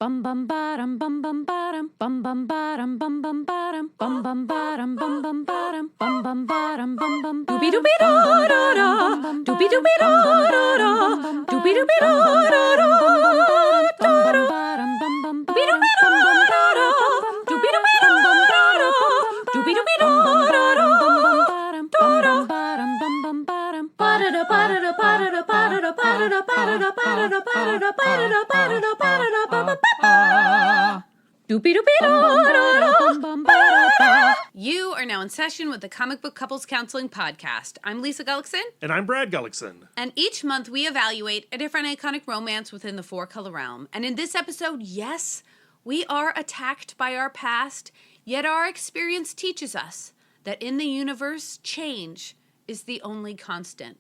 Bum bum bottom bum bum bottom bum bum bottom bum bum bottom bum bum bottom bum bum bottom bum bum bottom bum bum Doobie doobie da da da, doobie doobie da da da, doobie doobie da da da, doobie doobie da da da, doobie doobie da da da, doobie doobie da da da, ba-da-da ba-da-da ba-da-da ba-da-da ba-da-da ba-da-da ba-da-da ba-da-da ba-da-da ba-da-da ba-da-da ba-ba-ba. Doobie doobie da da da. You are now in session with the Comic Book Couples Counseling Podcast. I'm Lisa Gullickson. And I'm Brad Gullickson. And each month we evaluate a different iconic romance within the four-color realm. And in this episode, yes, we are attacked by our past, yet our experience teaches us that in the universe, change is the only constant.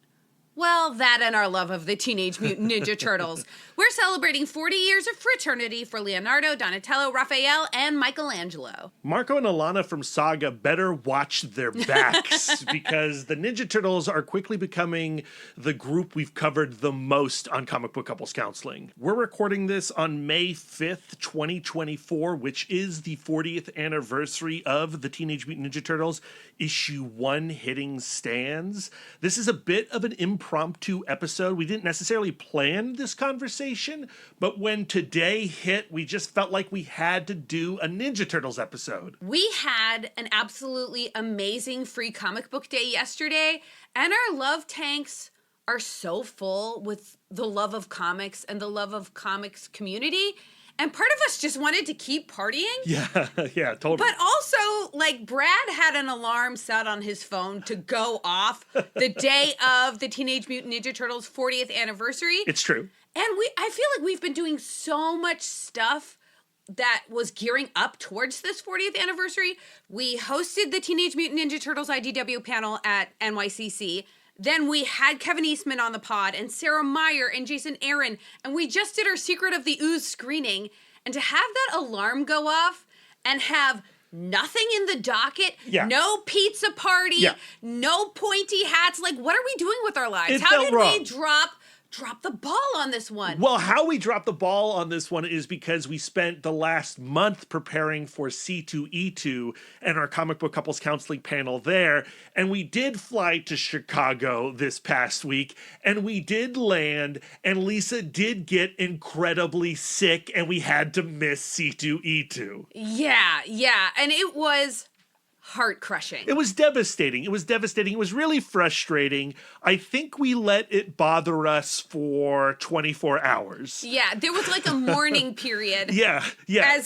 Well, that and our love of the Teenage Mutant Ninja Turtles. We're celebrating 40 years of fraternity for Leonardo, Donatello, Raphael, and Michelangelo. Marco and Alana from Saga better watch their backs because the Ninja Turtles are quickly becoming the group we've covered the most on Comic Book Couples Counseling. We're recording this on May 5th, 2024, which is the 40th anniversary of the Teenage Mutant Ninja Turtles issue 1 hitting stands. This is a bit of an impromptu episode. We didn't necessarily plan this conversation, but when today hit, we just felt like we had to do a Ninja Turtles episode. We had an absolutely amazing free comic book day yesterday, and our love tanks are so full with the love of comics and the love of comics community. And part of us just wanted to keep partying. Yeah, totally. But also, like, Brad had an alarm set on his phone to go off the day of the Teenage Mutant Ninja Turtles 40th anniversary. It's true. And I feel like we've been doing so much stuff that was gearing up towards this 40th anniversary. We hosted the Teenage Mutant Ninja Turtles IDW panel at NYCC. Then we had Kevin Eastman on the pod and Sarah Meyer and Jason Aaron, and we just did our Secret of the Ooze screening. And to have that alarm go off and have nothing in the docket, no pizza party, no pointy hats, like, what are we doing with our lives? How did we drop the ball on this one? Well, how we dropped the ball on this one is because we spent the last month preparing for C2E2 and our Comic Book Couples Counseling panel there, and we did fly to Chicago this past week, and we did land, and Lisa did get incredibly sick, and we had to miss C2E2. Yeah, and it was heart-crushing. It was devastating. It was really frustrating. I think we let it bother us for 24 hours. Yeah, there was like a mourning period. Yeah.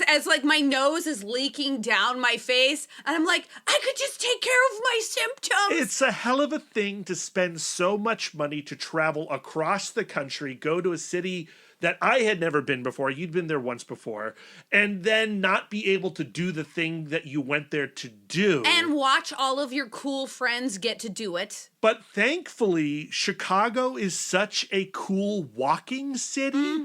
As like my nose is leaking down my face, and I'm like, I could just take care of my symptoms. It's a hell of a thing to spend so much money to travel across the country, go to a city that I had never been before, you'd been there once before, and then not be able to do the thing that you went there to do. And watch all of your cool friends get to do it. But thankfully, Chicago is such a cool walking city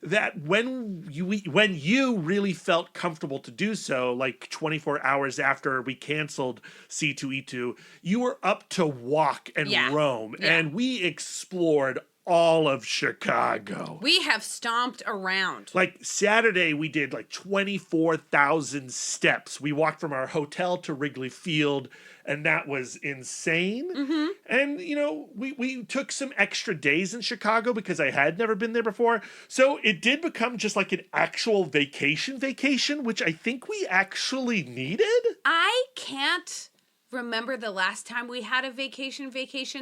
that when you really felt comfortable to do so, like 24 hours after we canceled C2E2, you were up to walk and roam, and we explored all of Chicago. We have stomped around. Like Saturday, we did like 24,000 steps. We walked from our hotel to Wrigley Field, and that was insane. And, you know, we took some extra days in Chicago because I had never been there before. So it did become just like an actual vacation, which I think we actually needed. I can't remember the last time we had a vacation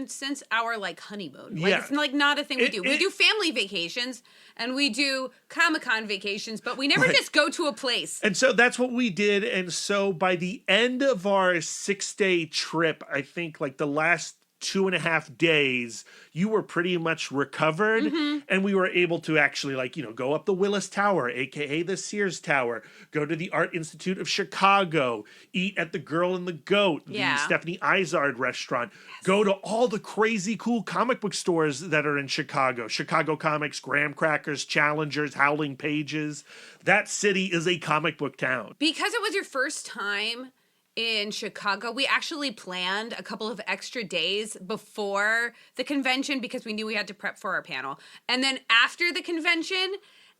since our like honeymoon. Like it's like not a thing we do. We do family vacations and we do Comic-Con vacations, but we never just go to a place. And so that's what we did. And so by the end of our 6-day trip, I think like the last 2.5 days, you were pretty much recovered, and we were able to actually, like, you know, go up the Willis Tower, aka the Sears Tower, go to the Art Institute of Chicago, eat at the Girl and the Goat, the Stephanie Izard restaurant, go to all the crazy cool comic book stores that are in Chicago Comics, Graham Crackers, Challengers, Howling Pages. That city is a comic book town. Because it was your first time in Chicago, we actually planned a couple of extra days before the convention because we knew we had to prep for our panel. And then after the convention,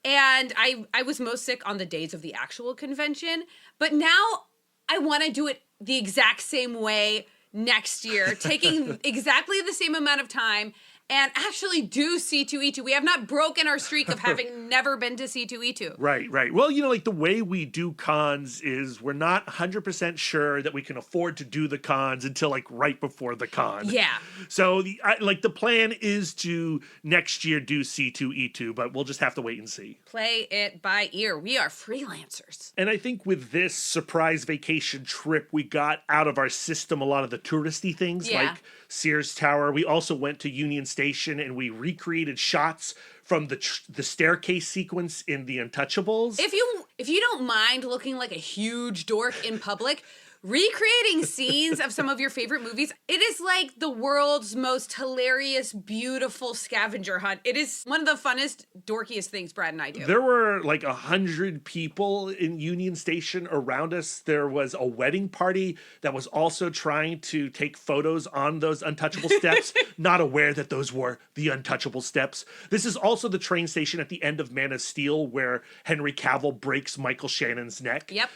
And I was most sick on the days of the actual convention. But now I want to do it the exact same way next year, taking exactly the same amount of time and actually do C2E2. We have not broken our streak of having never been to C2E2. Right, right. Well, like the way we do cons is we're not 100% sure that we can afford to do the cons until like right before the con. Yeah. So the plan is to next year do C2E2, but we'll just have to wait and see. Play it by ear. We are freelancers. And I think with this surprise vacation trip, we got out of our system a lot of the touristy things like Sears Tower. We also went to Union Station and we recreated shots from the staircase sequence in The Untouchables. If you don't mind looking like a huge dork in public, recreating scenes of some of your favorite movies, it is like the world's most hilarious, beautiful scavenger hunt. It is one of the funnest, dorkiest things Brad and I do. There were like 100 people in Union Station around us. There was a wedding party that was also trying to take photos on those untouchable steps, not aware that those were the untouchable steps. This is also the train station at the end of Man of Steel where Henry Cavill breaks Michael Shannon's neck. Yep.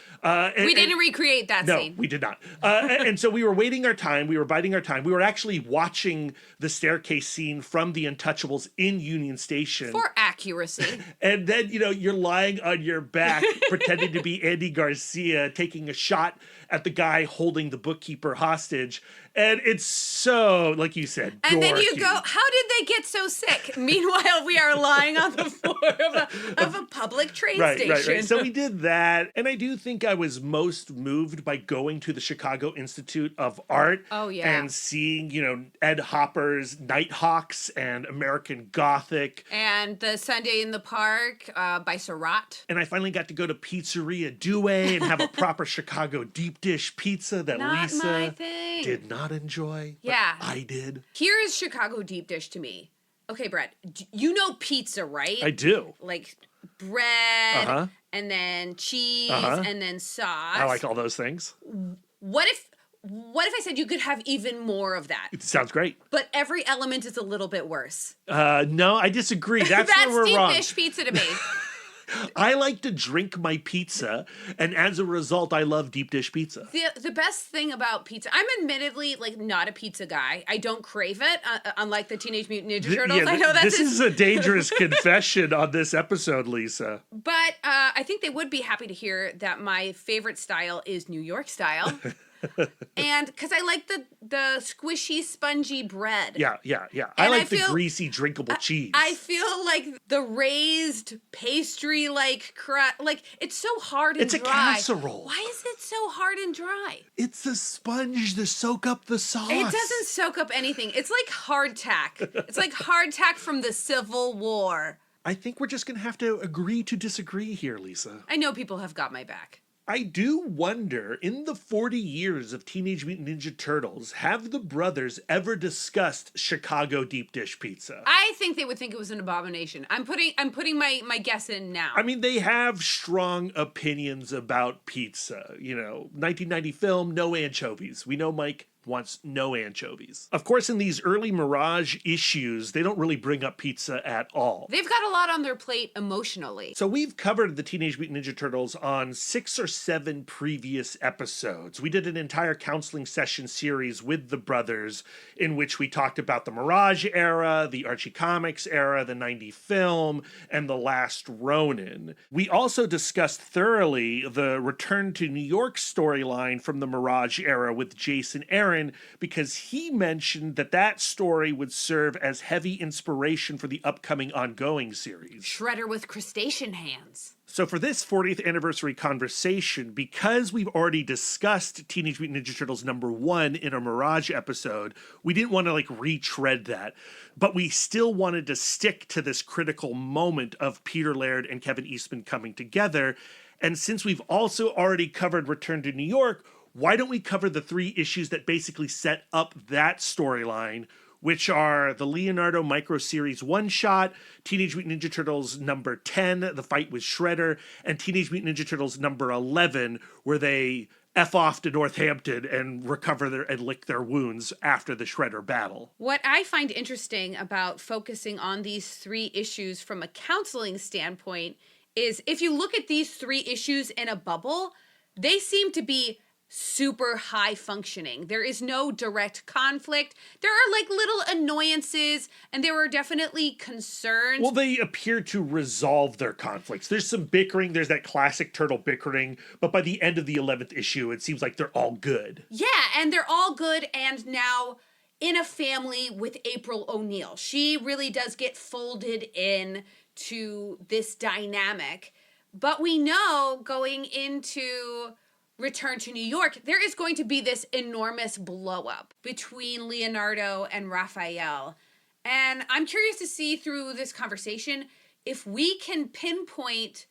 We didn't recreate that scene. We did not. And so we were waiting our time. We were biding our time. We were actually watching the staircase scene from The Untouchables in Union Station. For accuracy. And then, you're lying on your back, pretending to be Andy Garcia, taking a shot at the guy holding the bookkeeper hostage. And it's so, like you said, and dorky. then you go, how did they get so sick? Meanwhile, we are lying on the floor of a public train station. Right. So we did that. And I do think I was most moved by going to the Chicago Institute of Art. Oh, yeah. And seeing, Ed Hopper's Nighthawks and American Gothic. And the Sunday in the Park by Surratt. And I finally got to go to Pizzeria Due and have a proper Chicago deep dish pizza that Not Lisa my thing. did not enjoy. Yeah. But I did. Here is Chicago deep dish to me. Okay, Brad, you know pizza, right? I do. Like bread, and then cheese, and then sauce. I like all those things. What if I said you could have even more of that? It sounds great. But every element is a little bit worse. No, I disagree. That's where we're deep wrong. dish pizza to me. I like to drink my pizza, and as a result, I love deep dish pizza. The best thing about pizza, I'm admittedly not a pizza guy. I don't crave it, unlike the Teenage Mutant Ninja Turtles. I know this is a dangerous confession on this episode, Lisa. But I think they would be happy to hear that my favorite style is New York style. And because I like the squishy, spongy bread. Yeah. I like the greasy, drinkable cheese. I feel like the raised pastry, it's so hard and dry. It's a casserole. Why is it so hard and dry? It's a sponge to soak up the sauce. It doesn't soak up anything. It's like hardtack. It's like hardtack from the Civil War. I think we're just going to have to agree to disagree here, Lisa. I know people have got my back. I do wonder, in the 40 years of Teenage Mutant Ninja Turtles, have the brothers ever discussed Chicago deep dish pizza? I think they would think it was an abomination. I'm putting my guess in now. I mean, they have strong opinions about pizza. 1990 film, no anchovies. We know Mike wants no anchovies. Of course, in these early Mirage issues, they don't really bring up pizza at all. They've got a lot on their plate emotionally. So we've covered the Teenage Mutant Ninja Turtles on 6 or 7 previous episodes. We did an entire counseling session series with the brothers in which we talked about the Mirage era, the Archie Comics era, the 90 film, and the Last Ronin. We also discussed thoroughly the Return to New York storyline from the Mirage era with Jason Aaron, because he mentioned that story would serve as heavy inspiration for the upcoming ongoing series. Shredder with crustacean hands. So for this 40th anniversary conversation, because we've already discussed Teenage Mutant Ninja Turtles #1 in a Mirage episode, we didn't want to retread that. But we still wanted to stick to this critical moment of Peter Laird and Kevin Eastman coming together. And since we've also already covered Return to New York, why don't we cover the 3 issues that basically set up that storyline, which are the Leonardo Micro Series one-shot, Teenage Mutant Ninja Turtles number 10, The Fight with Shredder, and Teenage Mutant Ninja Turtles number 11, where they F off to Northampton and recover and lick their wounds after the Shredder battle. What I find interesting about focusing on these 3 issues from a counseling standpoint is if you look at these 3 issues in a bubble, they seem to be super high functioning. There is no direct conflict. There are like little annoyances and there are definitely concerns. Well, they appear to resolve their conflicts. There's some bickering. There's that classic turtle bickering. But by the end of the 11th issue, it seems like they're all good. Yeah, and they're all good and now in a family with April O'Neil. She really does get folded in to this dynamic. But we know going into Return to New York, there is going to be this enormous blow up between Leonardo and Raphael. And I'm curious to see through this conversation if we can pinpoint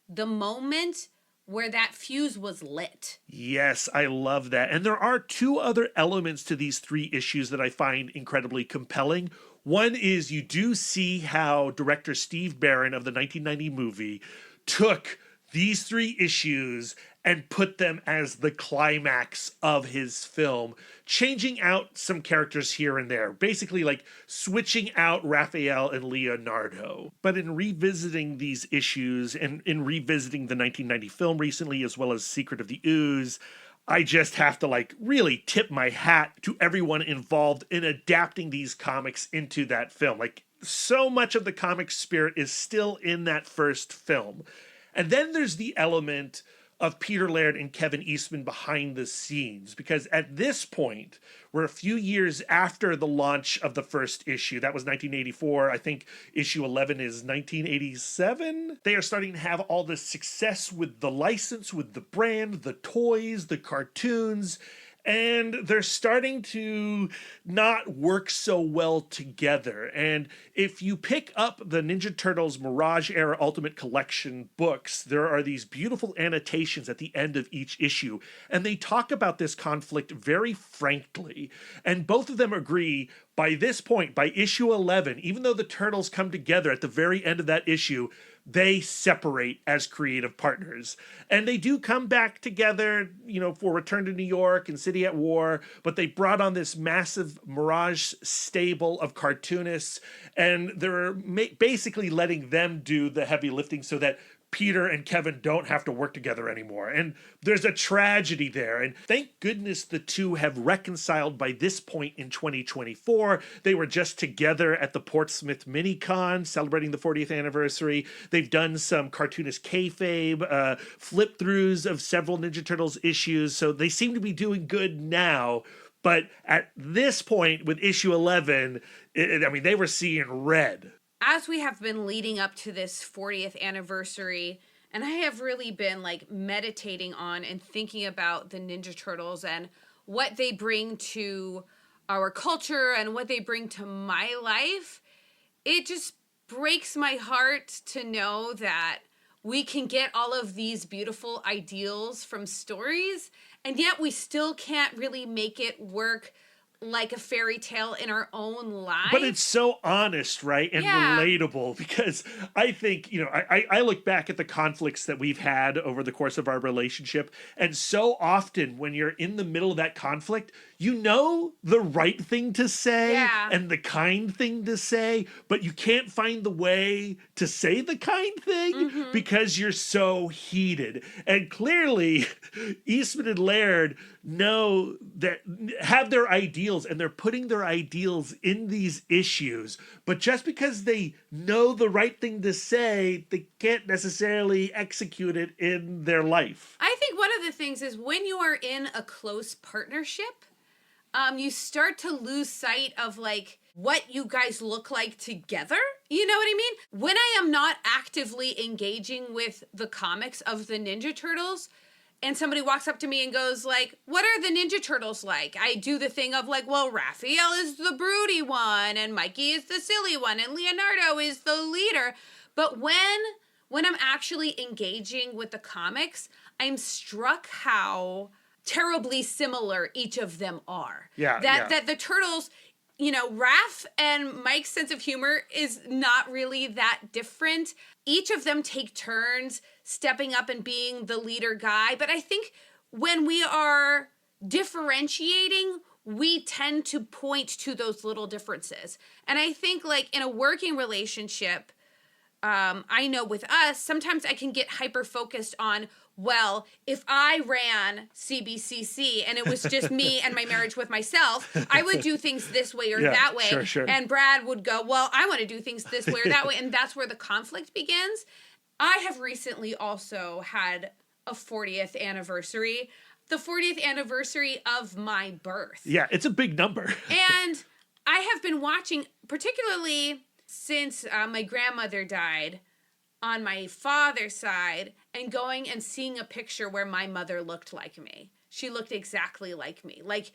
the moment where that fuse was lit. Yes, I love that. And there are 2 other elements to these 3 issues that I find incredibly compelling. One is you do see how director Steve Barron of the 1990 movie took these 3 issues and put them as the climax of his film, changing out some characters here and there, basically like switching out Raphael and Leonardo. But in revisiting these issues and in revisiting the 1990 film recently, as well as Secret of the Ooze, I just have to like really tip my hat to everyone involved in adapting these comics into that film. Like so much of the comic spirit is still in that first film. And then there's the element of Peter Laird and Kevin Eastman behind the scenes, because at this point, we're a few years after the launch of the first issue. That was 1984. I think issue 11 is 1987. They are starting to have all this success with the license, with the brand, the toys, the cartoons, and they're starting to not work so well together. And if you pick up the Ninja Turtles Mirage Era Ultimate Collection books, there are these beautiful annotations at the end of each issue, and they talk about this conflict very frankly. And both of them agree by this point, by issue 11, even though the Turtles come together at the very end of that issue, they separate as creative partners. And they do come back together, you know, for Return to New York and City at War, but they brought on this massive Mirage stable of cartoonists, and they're basically letting them do the heavy lifting so that Peter and Kevin don't have to work together anymore. And there's a tragedy there. And thank goodness the 2 have reconciled by this point in 2024. They were just together at the Portsmouth Mini-Con celebrating the 40th anniversary. They've done some cartoonist kayfabe, flip-throughs of several Ninja Turtles issues. So they seem to be doing good now. But at this point with issue 11, they were seeing red. As we have been leading up to this 40th anniversary, and I have really been like meditating on and thinking about the Ninja Turtles and what they bring to our culture and what they bring to my life, it just breaks my heart to know that we can get all of these beautiful ideals from stories, and yet we still can't really make it work like a fairy tale in our own lives. But it's so honest, right? And relatable, because I think, you know, I look back at the conflicts that we've had over the course of our relationship, and so often when you're in the middle of that conflict, you know the right thing to say and the kind thing to say, but you can't find the way to say the kind thing because you're so heated. And clearly, Eastman and Laird know that, have their ideals, and they're putting their ideals in these issues, but just because they know the right thing to say, they can't necessarily execute it in their life. I think one of the things is when you are in a close partnership, you start to lose sight of like what you guys look like together. You know what I mean? When I am not actively engaging with the comics of the Ninja Turtles, and somebody walks up to me and goes like, what are the Ninja Turtles like? I do the thing of like, well, Raphael is the broody one, and Mikey is the silly one, and Leonardo is the leader. But when I'm actually engaging with the comics, I'm struck how terribly similar each of them are. That the Turtles, Raph and Mike's sense of humor is not really that different. Each of them take turns stepping up and being the leader guy. But I think when we are differentiating, we tend to point to those little differences. And I think, like, in a working relationship, I know with us, sometimes I can get hyper-focused on, well, if I ran CBCC and it was just me and my marriage with myself, I would do things this way or that way. Sure. And Brad would go, well, I want to do things this way or that way. And that's where the conflict begins. I have recently also had a 40th anniversary. The 40th anniversary of my birth. Yeah, it's a big number. And I have been watching, particularly since my grandmother died on my father's side, and going and seeing a picture where my mother looked like me. She looked exactly like me. Like,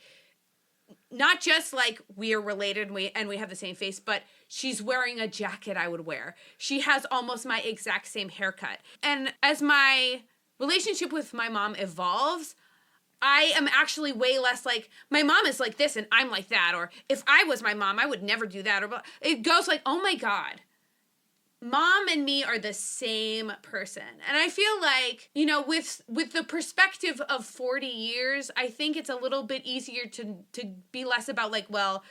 not just like we are related and we have the same face, but she's wearing a jacket I would wear. She has almost my exact same haircut. And as my relationship with my mom evolves, I am actually way less like, my mom is like this and I'm like that. Or if I was my mom, I would never do that. Or it goes like, oh my God, Mom and me are the same person. And I feel like, with the perspective of 40 years, I think it's a little bit easier to be less about like, well,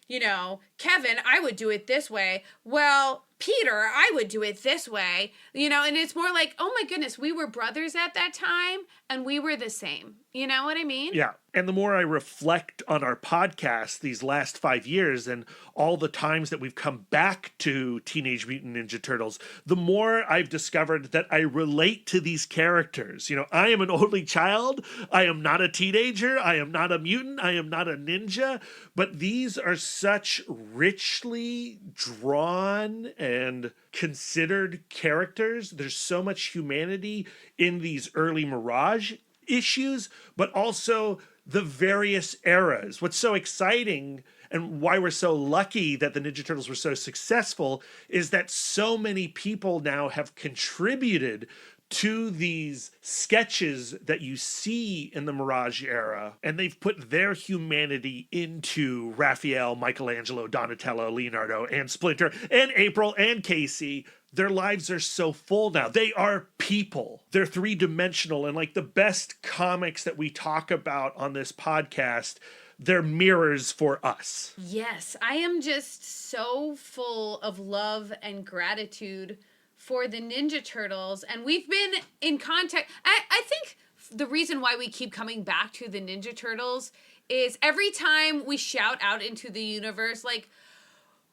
Kevin, I would do it this way. Well, Peter, I would do it this way. And it's more like, oh my goodness, we were brothers at that time and we were the same. You know what I mean? Yeah. And the more I reflect on our podcast these last 5 years and all the times that we've come back to Teenage Mutant Ninja Turtles, the more I've discovered that I relate to these characters. I am an only child. I am not a teenager. I am not a mutant. I am not a ninja. But these are such richly drawn and considered characters. There's so much humanity in these early Mirage issues, but also the various eras. What's so exciting and why we're so lucky that the Ninja Turtles were so successful is that so many people now have contributed to these sketches that you see in the Mirage era, and they've put their humanity into Raphael, Michelangelo, Donatello, Leonardo, and Splinter, and April, and Casey. Their lives are so full now. They are people. They're three-dimensional, and like the best comics that we talk about on this podcast, they're mirrors for us. Yes, I am just so full of love and gratitude for the Ninja Turtles, and we've been in contact. I think the reason why we keep coming back to the Ninja Turtles is every time we shout out into the universe, like,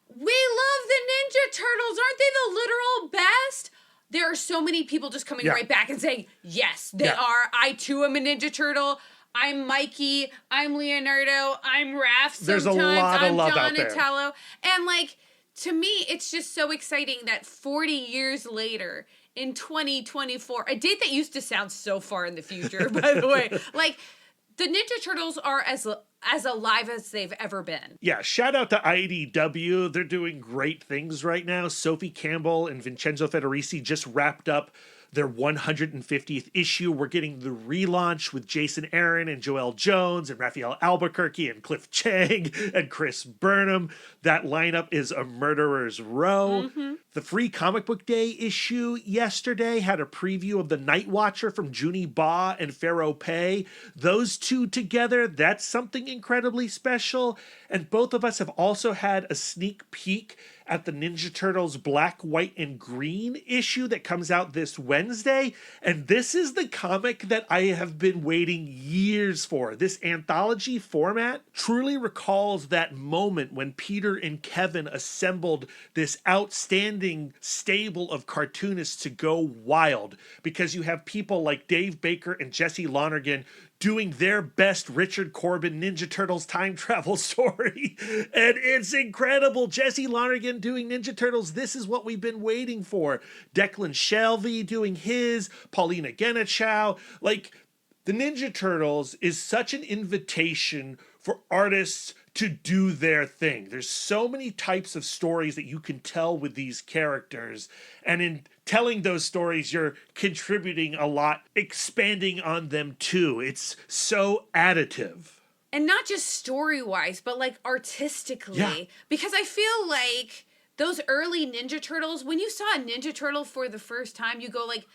we love the Ninja Turtles, aren't they the literal best? There are so many people just coming right back and saying, yes, they are. I too am a Ninja Turtle. I'm Mikey. I'm Leonardo. I'm Raph. Sometimes There's a lot of love out there. Donatello. And like, to me, it's just so exciting that 40 years later, in 2024, a date that used to sound so far in the future, by the way, like, the Ninja Turtles are as alive as they've ever been. Yeah, shout out to IDW. They're doing great things right now. Sophie Campbell and Vincenzo Federici just wrapped up their 150th issue. We're getting the relaunch with Jason Aaron and Joelle Jones and Raphael Albuquerque and Cliff Chang and Chris Burnham. That lineup is a murderer's row. Mm-hmm. The Free Comic Book Day issue yesterday had a preview of the Night Watcher from Junie Ba and Pharaoh Pei. Those two together, that's something incredibly special. And both of us have also had a sneak peek at the Ninja Turtles Black, White, and Green issue that comes out this Wednesday. And this is the comic that I have been waiting years for. This anthology format truly recalls that moment when Peter and Kevin assembled this outstanding stable of cartoonists to go wild, because you have people like Dave Baker and Jesse Lonergan doing their best Richard Corbin Ninja Turtles time travel story. And it's incredible. Jesse Lonergan doing Ninja Turtles. This is what we've been waiting for. Declan Shelvey doing his, Paulina Genechow. Like, the Ninja Turtles is such an invitation for artists to do their thing. There's so many types of stories that you can tell with these characters. And in telling those stories, you're contributing a lot, expanding on them too. It's so additive. And not just story-wise, but like artistically. Yeah. Because I feel like those early Ninja Turtles, when you saw a Ninja Turtle for the first time, you go like,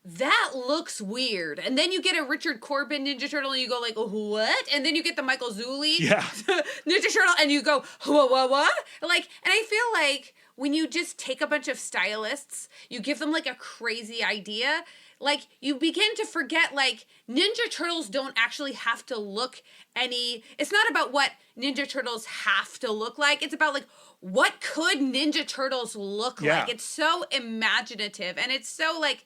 that looks weird. And then you get a Richard Corbin Ninja Turtle and you go like, what? And then you get the Michael Zulli Ninja Turtle and you go, what? Like, and I feel like when you just take a bunch of stylists, you give them like a crazy idea, like you begin to forget like Ninja Turtles don't actually have to look it's not about what Ninja Turtles have to look like. It's about like, what could Ninja Turtles look like? It's so imaginative and it's so like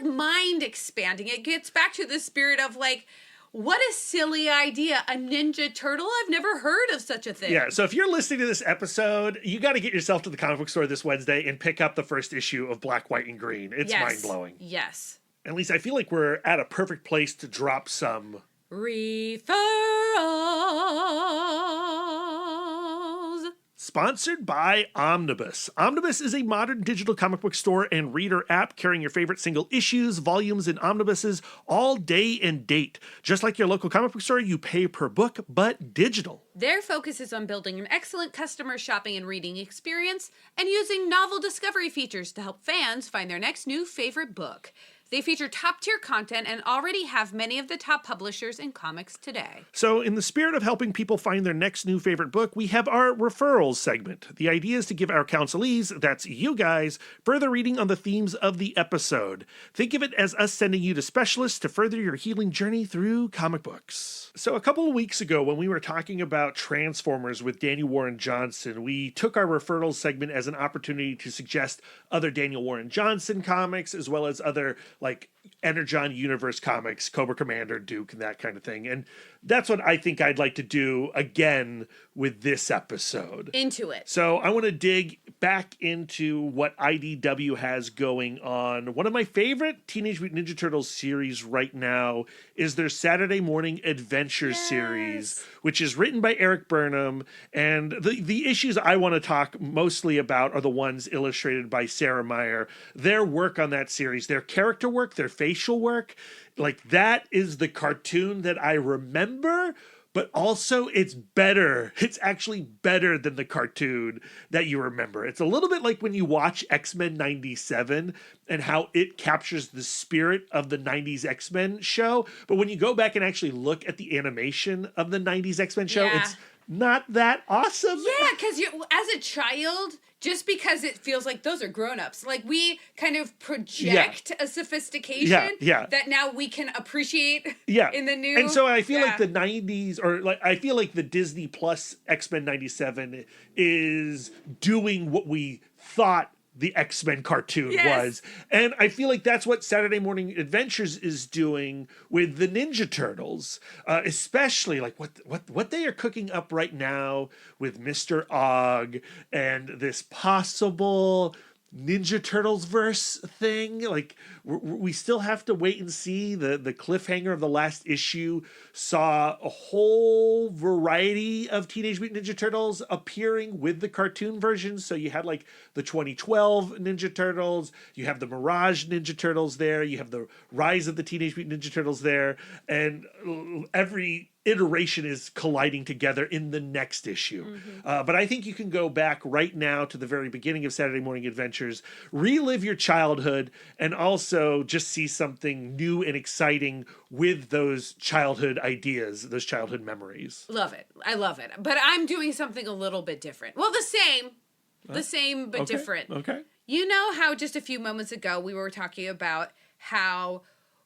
mind expanding. It gets back to the spirit of like, what a silly idea. A Ninja Turtle? I've never heard of such a thing. Yeah, so if you're listening to this episode, you got to get yourself to the comic book store this Wednesday and pick up the first issue of Black, White, and Green. It's mind-blowing. Yes. At least I feel like we're at a perfect place to drop some referrals. Sponsored by Omnibus. Omnibus is a modern digital comic book store and reader app carrying your favorite single issues, volumes, and omnibuses all day and date. Just like your local comic book store, you pay per book, but digital. Their focus is on building an excellent customer shopping and reading experience and using novel discovery features to help fans find their next new favorite book. They feature top-tier content and already have many of the top publishers in comics today. So in the spirit of helping people find their next new favorite book, we have our referrals segment. The idea is to give our counselees, that's you guys, further reading on the themes of the episode. Think of it as us sending you to specialists to further your healing journey through comic books. So a couple of weeks ago when we were talking about Transformers with Daniel Warren Johnson, we took our referrals segment as an opportunity to suggest other Daniel Warren Johnson comics as well as other like Energon Universe comics, Cobra Commander, Duke, and that kind of thing. And that's what I think I'd like to do again with this episode. Into it. So I want to dig back into what IDW has going on. One of my favorite Teenage Mutant Ninja Turtles series right now is their Saturday Morning Adventure series, which is written by Eric Burnham. And the issues I want to talk mostly about are the ones illustrated by Sarah Meyer. Their work on that series, their character work, their facial work, like that is the cartoon that I remember, but also it's better. It's actually better than the cartoon that you remember. It's a little bit like when you watch X-Men 97 and how it captures the spirit of the 90s X-Men show. But when you go back and actually look at the animation of the 90s X-Men show, it's not that awesome. Yeah, because as a child, just because it feels like those are grown-ups, like we kind of project a sophistication that now we can appreciate in the new. And so I feel like the 90s, or like I feel like the Disney Plus X-Men 97 is doing what we thought the X-Men cartoon was. And I feel like that's what Saturday Morning Adventures is doing with the Ninja Turtles, especially like what they are cooking up right now with Mr. Og and this possible Ninja Turtles verse thing. Like we still have to wait and see. The cliffhanger of the last issue saw a whole variety of Teenage Mutant Ninja Turtles appearing with the cartoon version. So you had like the 2012 Ninja Turtles, you have the Mirage Ninja Turtles there, you have the Rise of the Teenage Mutant Ninja Turtles there, and every iteration is colliding together in the next issue. But I think you can go back right now to the very beginning of Saturday Morning Adventures, relive your childhood, and also just see something new and exciting with those childhood ideas, those childhood memories. Love it. I love it. But I'm doing something a little bit different. Well, the same but different. Okay. You know how just a few moments ago we were talking about how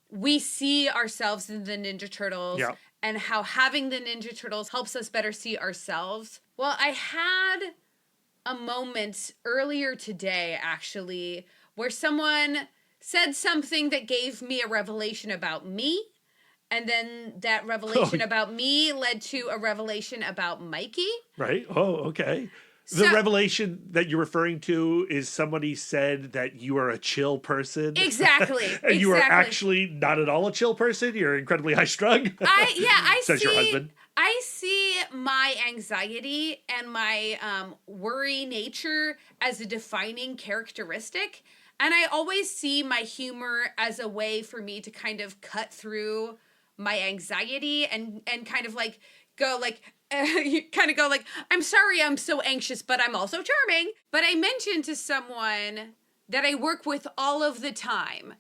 we see ourselves in the Ninja Turtles and how having the Ninja Turtles helps us better see ourselves? Well, I had a moment earlier today, actually, where someone said something that gave me a revelation about me. And then that revelation about me led to a revelation about Mikey. Right. Oh, okay. The revelation that you're referring to is somebody said that you are a chill person. Exactly. And you are actually not at all a chill person. You're incredibly high strung. Says your husband. I see my anxiety and my worry nature as a defining characteristic. And I always see my humor as a way for me to kind of cut through my anxiety and kind of like go like you kind of go like, I'm sorry I'm so anxious, but I'm also charming. But I mentioned to someone that I work with all of the time.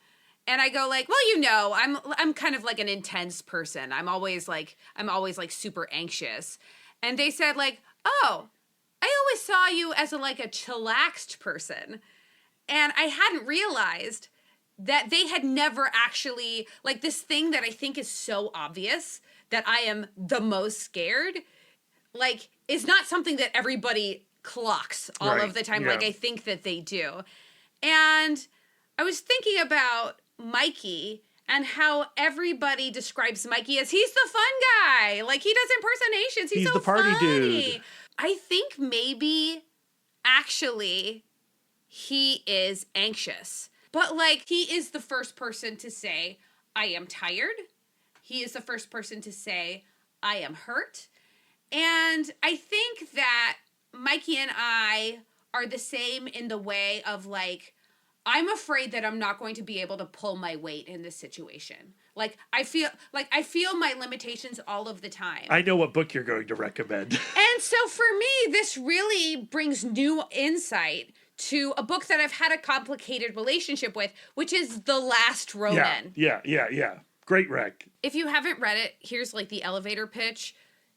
And I go like, well, I'm kind of like an intense person. I'm always like super anxious. And they said like, oh, I always saw you as a chillaxed person. And I hadn't realized that they had never actually, like, this thing that I think is so obvious, that I am the most scared, like, is not something that everybody clocks all of the time. Yeah. Like, I think that they do. And I was thinking about Mikey and how everybody describes Mikey as he's the fun guy. Like, he does impersonations. He's so the party funny. dude. I think maybe actually he is anxious. But like, he is the first person to say, I am tired. He is the first person to say, I am hurt. And I think that Mikey and I are the same in the way of like, I'm afraid that I'm not going to be able to pull my weight in this situation. Like, I feel my limitations all of the time. I know what book you're going to recommend. And so for me, this really brings new insight to a book that I've had a complicated relationship with, which is The Last Ronin. Yeah. Great rec. If you haven't read it, here's like the elevator pitch.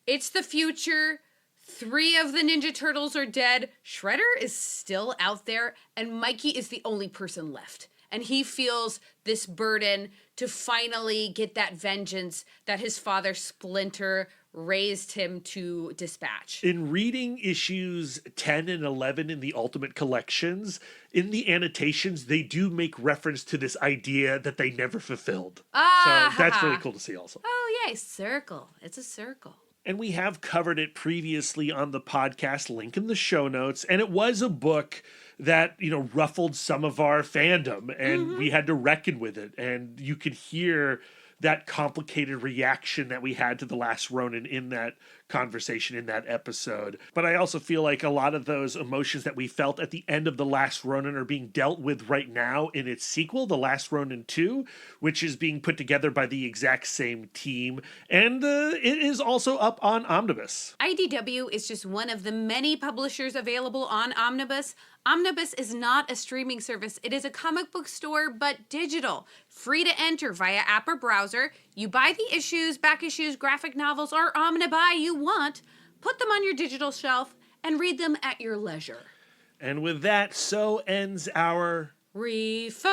It's the future. 3 of the Ninja Turtles are dead. Shredder is still out there, and Mikey is the only person left. And he feels this burden to finally get that vengeance that his father Splinter raised him to dispatch. In reading issues 10 and 11 in the Ultimate Collections, in the annotations, they do make reference to this idea that they never fulfilled. So that's really cool to see also. Oh, yay, circle. It's a circle. And we have covered it previously on the podcast, link in the show notes. And it was a book that, ruffled some of our fandom, and we had to reckon with it. And you could hear that complicated reaction that we had to The Last Ronin in that conversation, in that episode. But I also feel like a lot of those emotions that we felt at the end of The Last Ronin are being dealt with right now in its sequel, The Last Ronin 2, which is being put together by the exact same team. And it is also up on Omnibus. IDW is just one of the many publishers available on Omnibus. Omnibus is not a streaming service. It is a comic book store, but digital. Free to enter via app or browser. You buy the issues, back issues, graphic novels, or Omnibuy you want, put them on your digital shelf, and read them at your leisure. And with that, so ends our Referrals.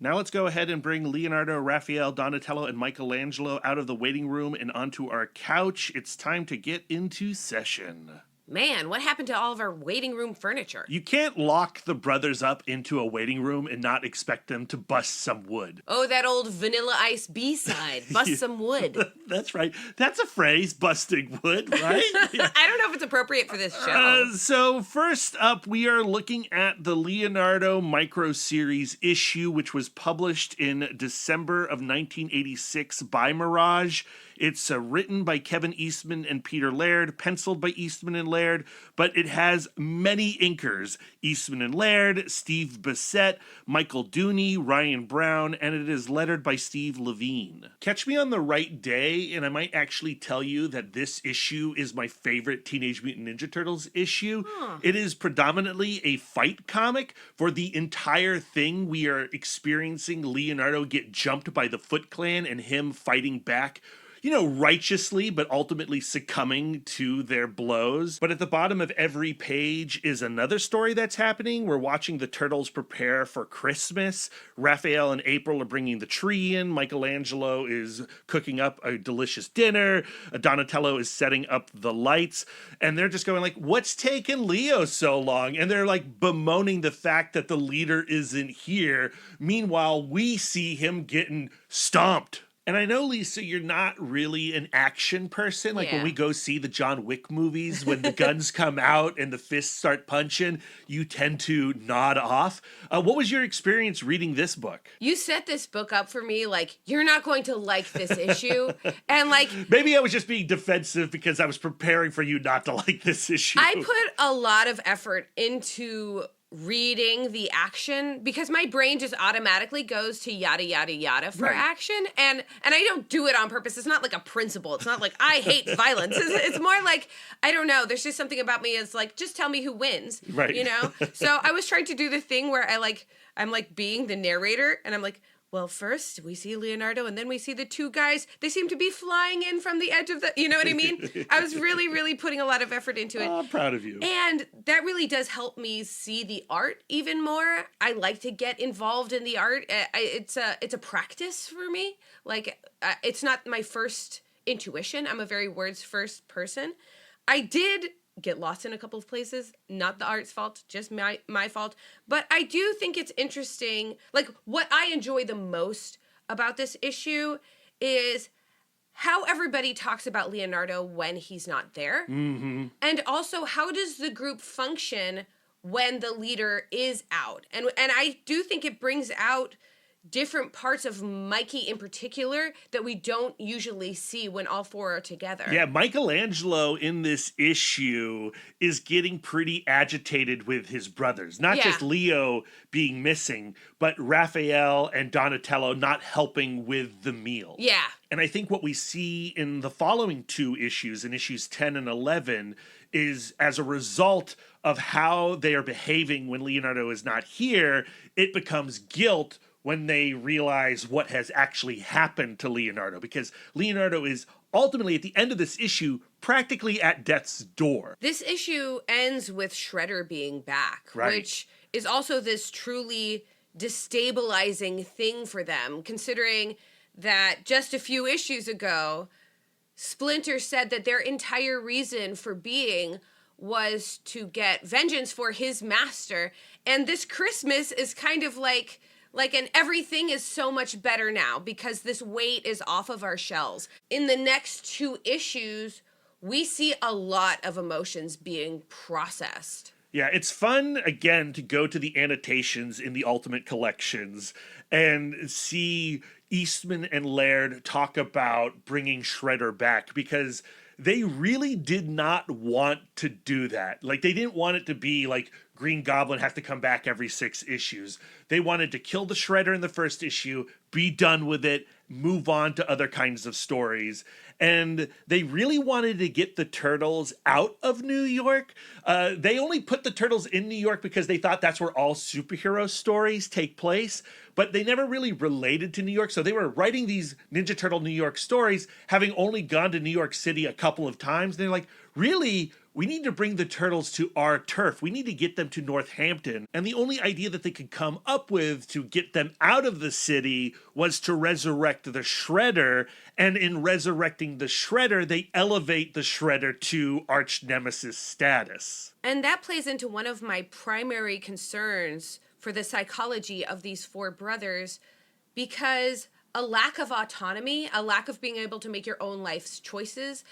Now let's go ahead and bring Leonardo, Raphael, Donatello, and Michelangelo out of the waiting room and onto our couch. It's time to get into session. Man, what happened to all of our waiting room furniture? You can't lock the brothers up into a waiting room and not expect them to bust some wood. Oh, that old Vanilla Ice B-side. Bust some wood. That's right. That's a phrase, busting wood, right? Yeah. I don't know if it's appropriate for this show. So first up, we are looking at the Leonardo Micro Series issue, which was published in December of 1986 by Mirage. It's written by Kevin Eastman and Peter Laird, penciled by Eastman and Laird, but it has many inkers. Eastman and Laird, Steve Bissette, Michael Dooney, Ryan Brown, and it is lettered by Steve Levine. Catch me on the right day, and I might actually tell you that this issue is my favorite Teenage Mutant Ninja Turtles issue. It is predominantly a fight comic. For the entire thing, we are experiencing Leonardo get jumped by the Foot Clan and him fighting back, righteously, but ultimately succumbing to their blows. But at the bottom of every page is another story that's happening. We're watching the Turtles prepare for Christmas. Raphael and April are bringing the tree in. Michelangelo is cooking up a delicious dinner. Donatello is setting up the lights. And they're just going like, what's taking Leo so long? And they're like bemoaning the fact that the leader isn't here. Meanwhile, we see him getting stomped. And I know, Lisa, you're not really an action person. Like when we go see the John Wick movies, when the guns come out and the fists start punching, you tend to nod off. What was your experience reading this book? You set this book up for me like, you're not going to like this issue. And like... Maybe I was just being defensive because I was preparing for you not to like this issue. I put a lot of effort into reading the action because my brain just automatically goes to yada yada yada for action, and I don't do it on purpose. It's not like a principle. It's not like I hate violence. It's more like, I don't know, there's just something about me. It's like, just tell me who wins, you know. So I was trying to do the thing where I'm like being the narrator, and I'm like, well, first we see Leonardo, and then we see the two guys. They seem to be flying in from the edge of the, you know what I mean? I was really, really putting a lot of effort into it. I'm proud of you. And that really does help me see the art even more. I like to get involved in the art. It's a practice for me. Like, it's not my first intuition. I'm a very words first person. I did get lost in a couple of places, not the art's fault, just my fault. But I do think it's interesting. Like, what I enjoy the most about this issue is how everybody talks about Leonardo when he's not there. Mm-hmm. And also, how does the group function when the leader is out? And I do think it brings out different parts of Mikey in particular that we don't usually see when all four are together. Yeah, Michelangelo in this issue is getting pretty agitated with his brothers. Not just Leo being missing, but Raphael and Donatello not helping with the meal. Yeah. And I think what we see in the following two issues, in issues 10 and 11, is as a result of how they are behaving when Leonardo is not here, it becomes guilt when they realize what has actually happened to Leonardo, because Leonardo is ultimately, at the end of this issue, practically at death's door. This issue ends with Shredder being back, which is also this truly destabilizing thing for them, considering that just a few issues ago, Splinter said that their entire reason for being was to get vengeance for his master, and this Christmas is kind of like and everything is so much better now because this weight is off of our shells. In the next two issues, we see a lot of emotions being processed. Yeah, it's fun, again, to go to the annotations in the Ultimate Collections and see Eastman and Laird talk about bringing Shredder back, because they really did not want to do that. Like, they didn't want it to be like Green Goblin has to come back every 6 issues. They wanted to kill the Shredder in the first issue, be done with it, move on to other kinds of stories. And they really wanted to get the Turtles out of New York. They only put the Turtles in New York because they thought that's where all superhero stories take place, but they never really related to New York. So they were writing these Ninja Turtle New York stories, having only gone to New York City a couple of times. They're like, really, we need to bring the Turtles to our turf. We need to get them to Northampton. And the only idea that they could come up with to get them out of the city was to resurrect the Shredder. And in resurrecting the Shredder, they elevate the Shredder to arch nemesis status. And that plays into one of my primary concerns for the psychology of these four brothers, because a lack of autonomy, a lack of being able to make your own life's choices,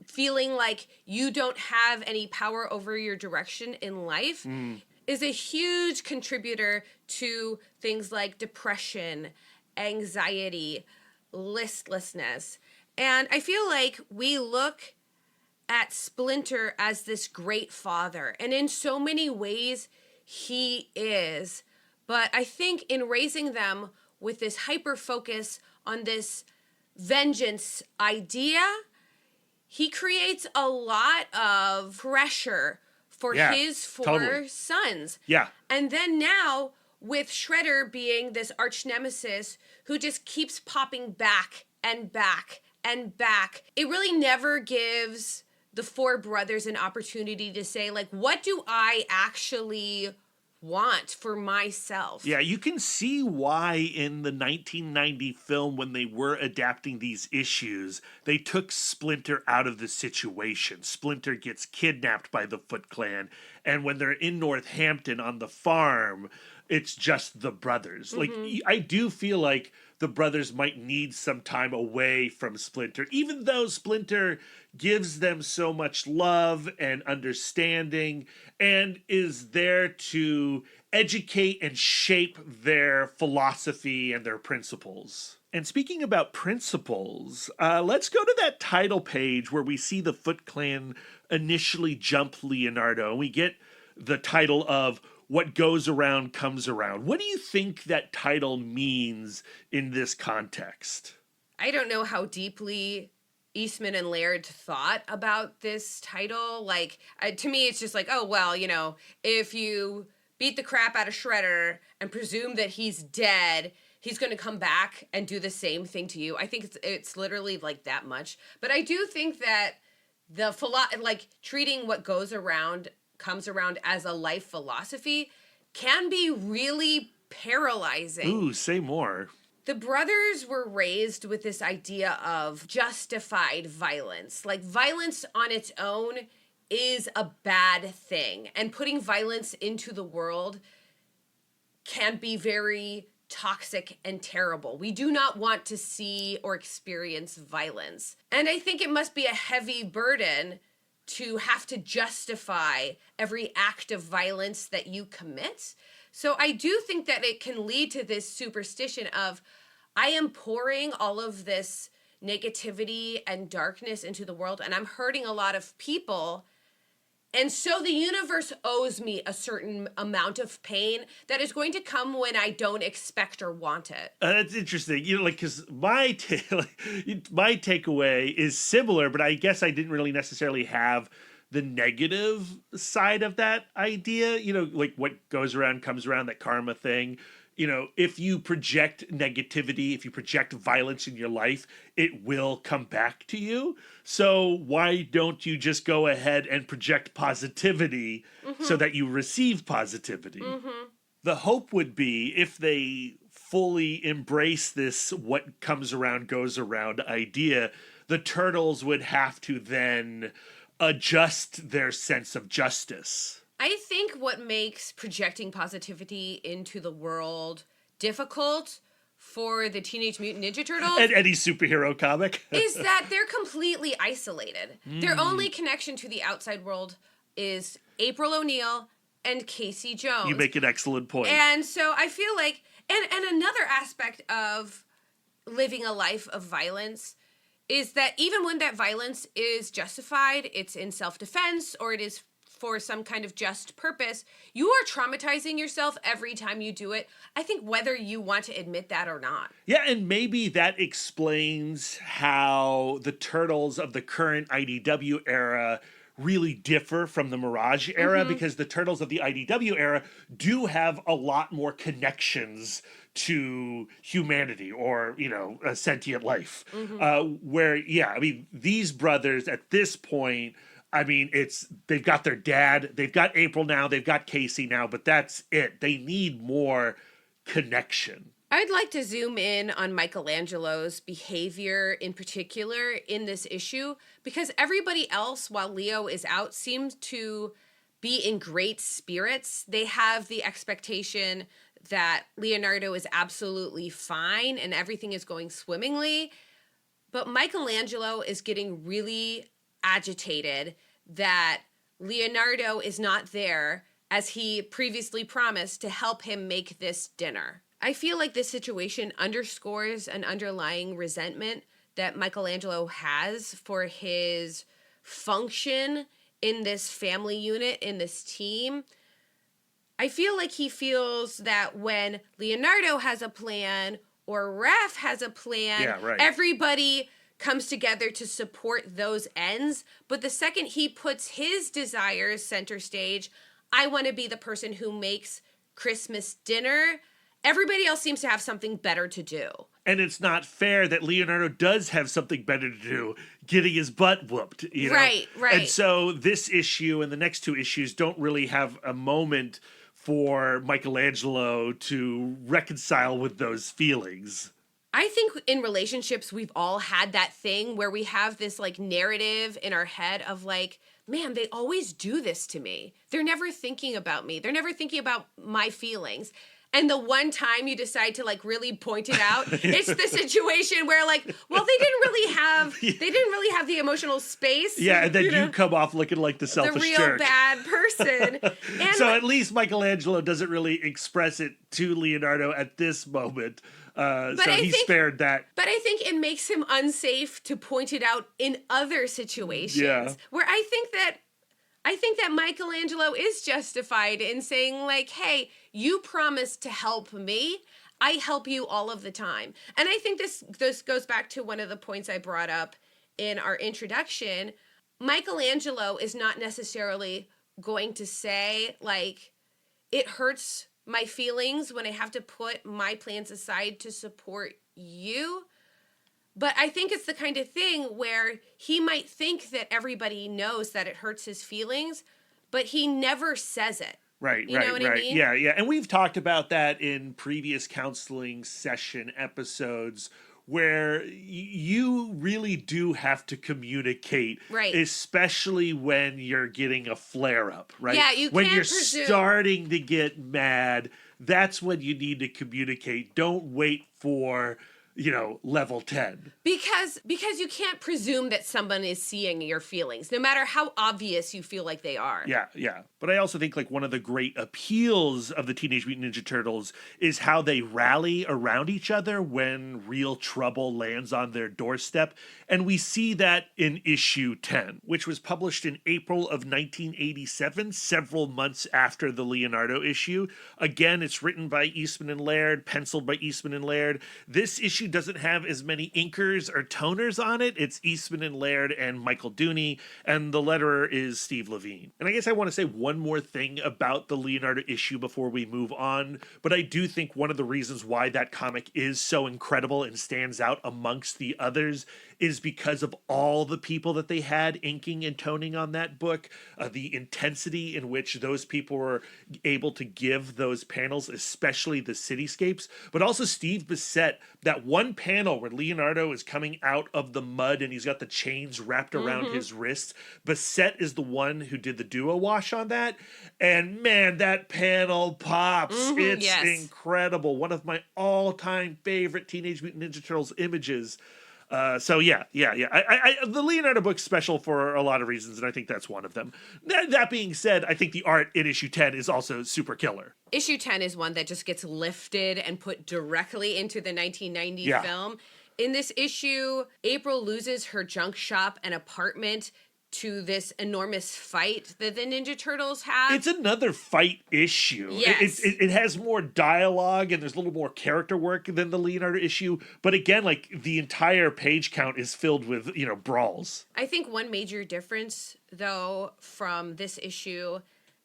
feeling like you don't have any power over your direction in life is a huge contributor to things like depression, anxiety, listlessness. And I feel like we look at Splinter as this great father, and in so many ways he is. But I think in raising them with this hyper focus on this vengeance idea, he creates a lot of pressure for his four sons. Yeah. And then now, with Shredder being this arch nemesis who just keeps popping back and back and back, it really never gives the four brothers an opportunity to say, like, what do I actually want for myself? Yeah, you can see why in the 1990 film, when they were adapting these issues, they took Splinter out of the situation. Splinter gets kidnapped by the Foot Clan, and when they're in Northampton on the farm, it's just the brothers. Like, I do feel like the brothers might need some time away from Splinter, even though Splinter gives them so much love and understanding and is there to educate and shape their philosophy and their principles. And speaking about principles, let's go to that title page where we see the Foot Clan initially jump Leonardo, and we get the title of what goes around comes around. What do you think that title means in this context? I don't know how deeply Eastman and Laird thought about this title. Like, to me, it's just like, oh, well, you know, if you beat the crap out of Shredder and presume that he's dead, he's going to come back and do the same thing to you. I think it's literally like that much. But I do think that treating what goes around comes around as a life philosophy can be really paralyzing. Ooh, say more. The brothers were raised with this idea of justified violence. Like, violence on its own is a bad thing. And putting violence into the world can be very toxic and terrible. We do not want to see or experience violence. And I think it must be a heavy burden to have to justify every act of violence that you commit. So I do think that it can lead to this superstition of, I am pouring all of this negativity and darkness into the world, and I'm hurting a lot of people. And so the universe owes me a certain amount of pain that is going to come when I don't expect or want it. That's interesting. You know, like, because my takeaway is similar, but I guess I didn't really necessarily have the negative side of that idea. You know, like what goes around comes around, that karma thing. You know, if you project negativity, if you project violence in your life, it will come back to you. So why don't you just go ahead and project positivity so that you receive positivity? The hope would be, if they fully embrace this what comes around goes around idea, the Turtles would have to then adjust their sense of justice. I think what makes projecting positivity into the world difficult for the Teenage Mutant Ninja Turtles And any superhero comic. is that they're completely isolated. Their only connection to the outside world is April O'Neil and Casey Jones. You make an excellent point. And so I feel like, and another aspect of living a life of violence is that even when that violence is justified, it's in self-defense or it is for some kind of just purpose, you are traumatizing yourself every time you do it. I think whether you want to admit that or not. Yeah, and maybe that explains how the Turtles of the current IDW era really differ from the Mirage era, because the Turtles of the IDW era do have a lot more connections to humanity or, you know, a sentient life. Where, yeah, I mean, these brothers at this point, I mean, they've got their dad, they've got April now, they've got Casey now, but that's it. They need more connection. I'd like to zoom in on Michelangelo's behavior in particular in this issue, because everybody else, while Leo is out, seems to be in great spirits. They have the expectation that Leonardo is absolutely fine and everything is going swimmingly. But Michelangelo is getting really agitated that Leonardo is not there, as he previously promised, to help him make this dinner. I feel like this situation underscores an underlying resentment that Michelangelo has for his function in this family unit, in this team. I feel like he feels that when Leonardo has a plan or Raph has a plan, everybody comes together to support those ends. But the second he puts his desires center stage, I want to be the person who makes Christmas dinner, everybody else seems to have something better to do. And it's not fair that Leonardo does have something better to do, getting his butt whooped. You know? Right. And so this issue and the next two issues don't really have a moment for Michelangelo to reconcile with those feelings. I think in relationships, we've all had that thing where we have this like narrative in our head of like, man, they always do this to me. They're never thinking about me. They're never thinking about my feelings. And the one time you decide to like really point it out, it's the situation where like, well, they didn't really have the emotional space. Yeah, and then you come off looking like the selfish real jerk. bad person. And so at least Michelangelo doesn't really express it to Leonardo at this moment. So he spared that. But I think it makes him unsafe to point it out in other situations. Yeah. Where I think that I think that Michelangelo is justified in saying, like, hey, you promised to help me. I help you all of the time. And I think this goes back to one of the points I brought up in our introduction. Michelangelo is not necessarily going to say, like, it hurts my feelings when I have to put my plans aside to support you. But I think it's the kind of thing where he might think that everybody knows that it hurts his feelings, but he never says it. Right, You know what I mean? Yeah, yeah. And we've talked about that in previous counseling session episodes where you really do have to communicate, Right. especially when you're getting a flare up, right? Yeah, you when can't you're presume. starting to get mad, that's when you need to communicate. Don't wait for, level 10. Because you can't presume that someone is seeing your feelings, no matter how obvious you feel like they are. Yeah, yeah. But I also think like one of the great appeals of the Teenage Mutant Ninja Turtles is how they rally around each other when real trouble lands on their doorstep. And we see that in issue 10, which was published in April of 1987, several months after the Leonardo issue. Again, it's written by Eastman and Laird, penciled by Eastman and Laird. This issue doesn't have as many inkers or toners on it. It's Eastman and Laird and Michael Dooney, and the letterer is Steve Levine. And I guess I want to say one more thing about the Leonardo issue before we move on, but I do think one of the reasons why that comic is so incredible and stands out amongst the others is because of all the people that they had inking and toning on that book, the intensity in which those people were able to give those panels, especially the cityscapes, but also Steve Bissette, that one panel where Leonardo is coming out of the mud and he's got the chains wrapped around his wrists. Bissette is the one who did the duo wash on that, and man, that panel pops. It's incredible. One of my all-time favorite Teenage Mutant Ninja Turtles images. So yeah. The Leonardo book's special for a lot of reasons, and I think that's one of them. That being said, I think the art in issue 10 is also super killer. Issue 10 is one that just gets lifted and put directly into the 1990 film. In this issue, April loses her junk shop and apartment to this enormous fight that the Ninja Turtles have. It's another fight issue. Yes. It has more dialogue and there's a little more character work than the Leonardo issue. But again, like the entire page count is filled with, brawls. I think one major difference, though, from this issue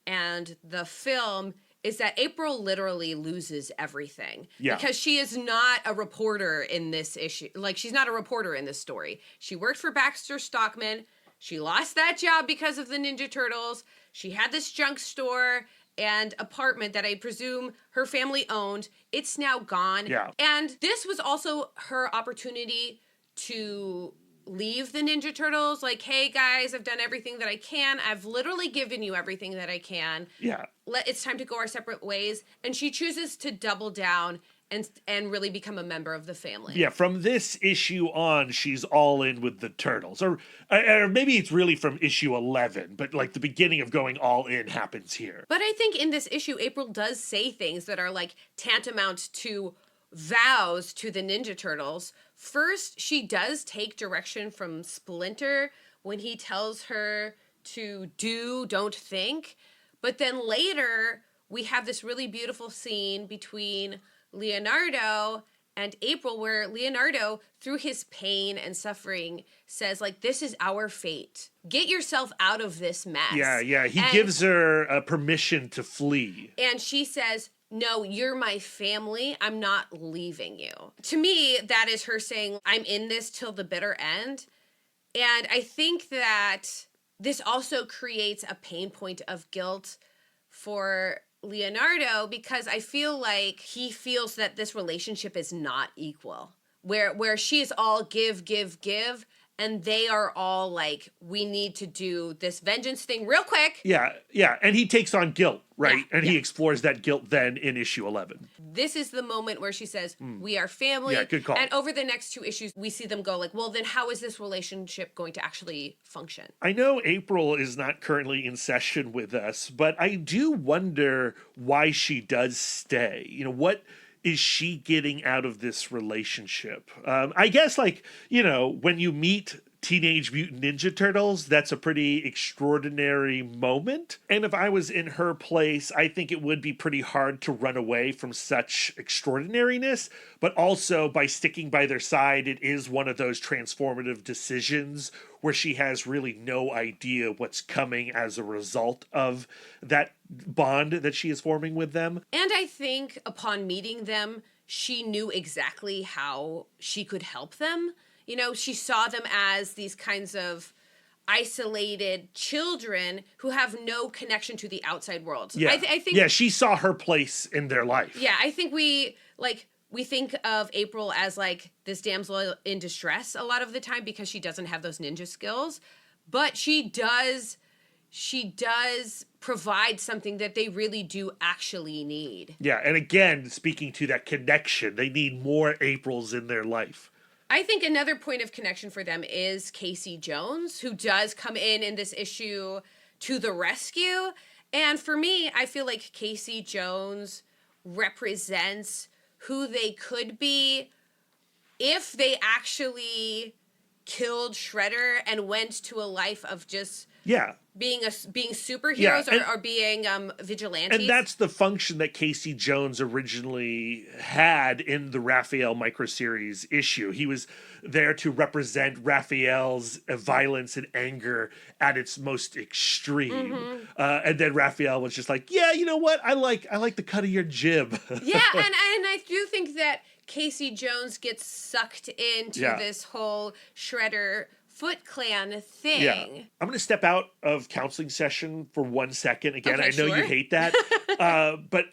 and the film is that April literally loses everything. Yeah. Because she is not a reporter in this issue. Like, she's not a reporter in this story. She worked for Baxter Stockman. She lost that job because of the Ninja Turtles. She had this junk store and apartment that I presume her family owned. It's now gone. Yeah. And this was also her opportunity to leave the Ninja Turtles. Like, hey, guys, I've done everything that I can. I've literally given you everything that I can. Yeah. It's time to go our separate ways. And she chooses to double down and really become a member of the family. Yeah, from this issue on, she's all in with the Turtles. Or maybe it's really from issue 11, but like the beginning of going all in happens here. But I think in this issue, April does say things that are like tantamount to vows to the Ninja Turtles. First, she does take direction from Splinter when he tells her to don't think. But then later, we have this really beautiful scene between Leonardo and April where Leonardo, through his pain and suffering, says, like, this is our fate. Get yourself out of this mess. Yeah. He gives her permission to flee. And she says, no, you're my family. I'm not leaving you. To me, that is her saying, I'm in this till the bitter end. And I think that this also creates a pain point of guilt for Leonardo, because I feel like he feels that this relationship is not equal, where she is all give, and they are all like, we need to do this vengeance thing real quick. Yeah, and he takes on guilt, right? He explores that guilt then in issue 11. This is the moment where she says, we are family. Yeah, good call. And over the next two issues, we see them go like, well, then how is this relationship going to actually function? I know April is not currently in session with us, but I do wonder why she does stay. What is she getting out of this relationship? I guess, when you meet Teenage Mutant Ninja Turtles, that's a pretty extraordinary moment. And if I was in her place, I think it would be pretty hard to run away from such extraordinariness. But also, by sticking by their side, it is one of those transformative decisions where she has really no idea what's coming as a result of that bond that she is forming with them. And I think upon meeting them, she knew exactly how she could help them. You know, she saw them as these kinds of isolated children who have no connection to the outside world. Yeah. I think. Yeah, she saw her place in their life. Yeah, I think we think of April as like this damsel in distress a lot of the time because she doesn't have those ninja skills, but she does provide something that they really do actually need. Yeah, and again, speaking to that connection, they need more Aprils in their life. I think another point of connection for them is Casey Jones, who does come in this issue to the rescue. And for me, I feel like Casey Jones represents who they could be if they actually killed Shredder and went to a life of just being superheroes or being vigilantes. And that's the function that Casey Jones originally had in the Raphael microseries issue. He was there to represent Raphael's violence and anger at its most extreme. And then Raphael was just like, yeah, you know what? I like the cut of your jib. Yeah, and I do think that Casey Jones gets sucked into this whole Shredder Foot Clan thing. Yeah. I'm going to step out of counseling session for 1 second. Again, Okay, I know sure. you hate that. But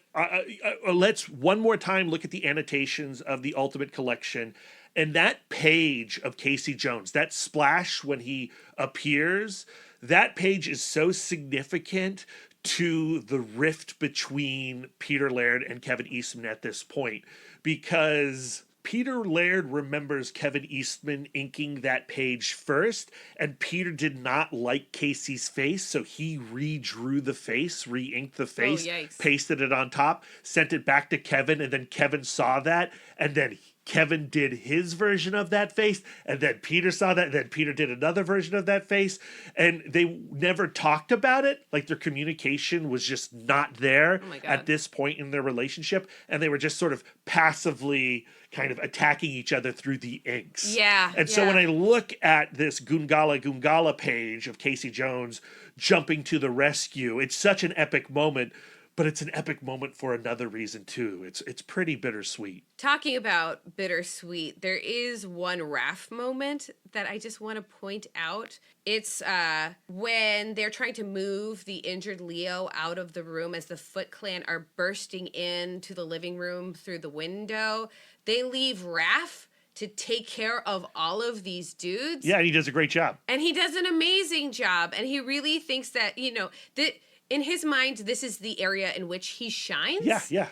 let's one more time look at the annotations of the Ultimate Collection. And that page of Casey Jones, that splash when he appears, that page is so significant to the rift between Peter Laird and Kevin Eastman at this point, because Peter Laird remembers Kevin Eastman inking that page first, and Peter did not like Casey's face, so he redrew the face, re-inked the face, pasted it on top, sent it back to Kevin, and then Kevin saw that, and then Kevin did his version of that face, and then Peter saw that, and then Peter did another version of that face, and they never talked about it. Like, their communication was just not there at this point in their relationship, and they were just sort of passively kind of attacking each other through the inks. And so when I look at this Goongala page of Casey Jones jumping to the rescue, it's such an epic moment. But it's an epic moment for another reason, too. It's pretty bittersweet. Talking about bittersweet, there is one Raph moment that I just want to point out. It's when they're trying to move the injured Leo out of the room as the Foot Clan are bursting into the living room through the window. They leave Raph to take care of all of these dudes. Yeah, and he does a great job. And he does an amazing job. And he really thinks that, you know, that in his mind, this is the area in which he shines. Yeah.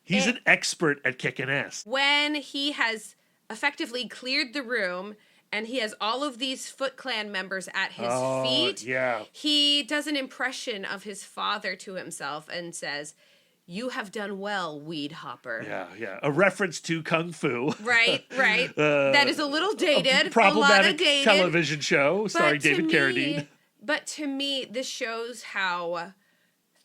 He's an expert at kicking ass. When he has effectively cleared the room and he has all of these Foot Clan members at his feet, he does an impression of his father to himself and says, "You have done well, Weed Hopper." Yeah. A reference to Kung Fu. Right. That is a little dated. Problematic a lot of dated television show starring David Carradine. But to me, this shows how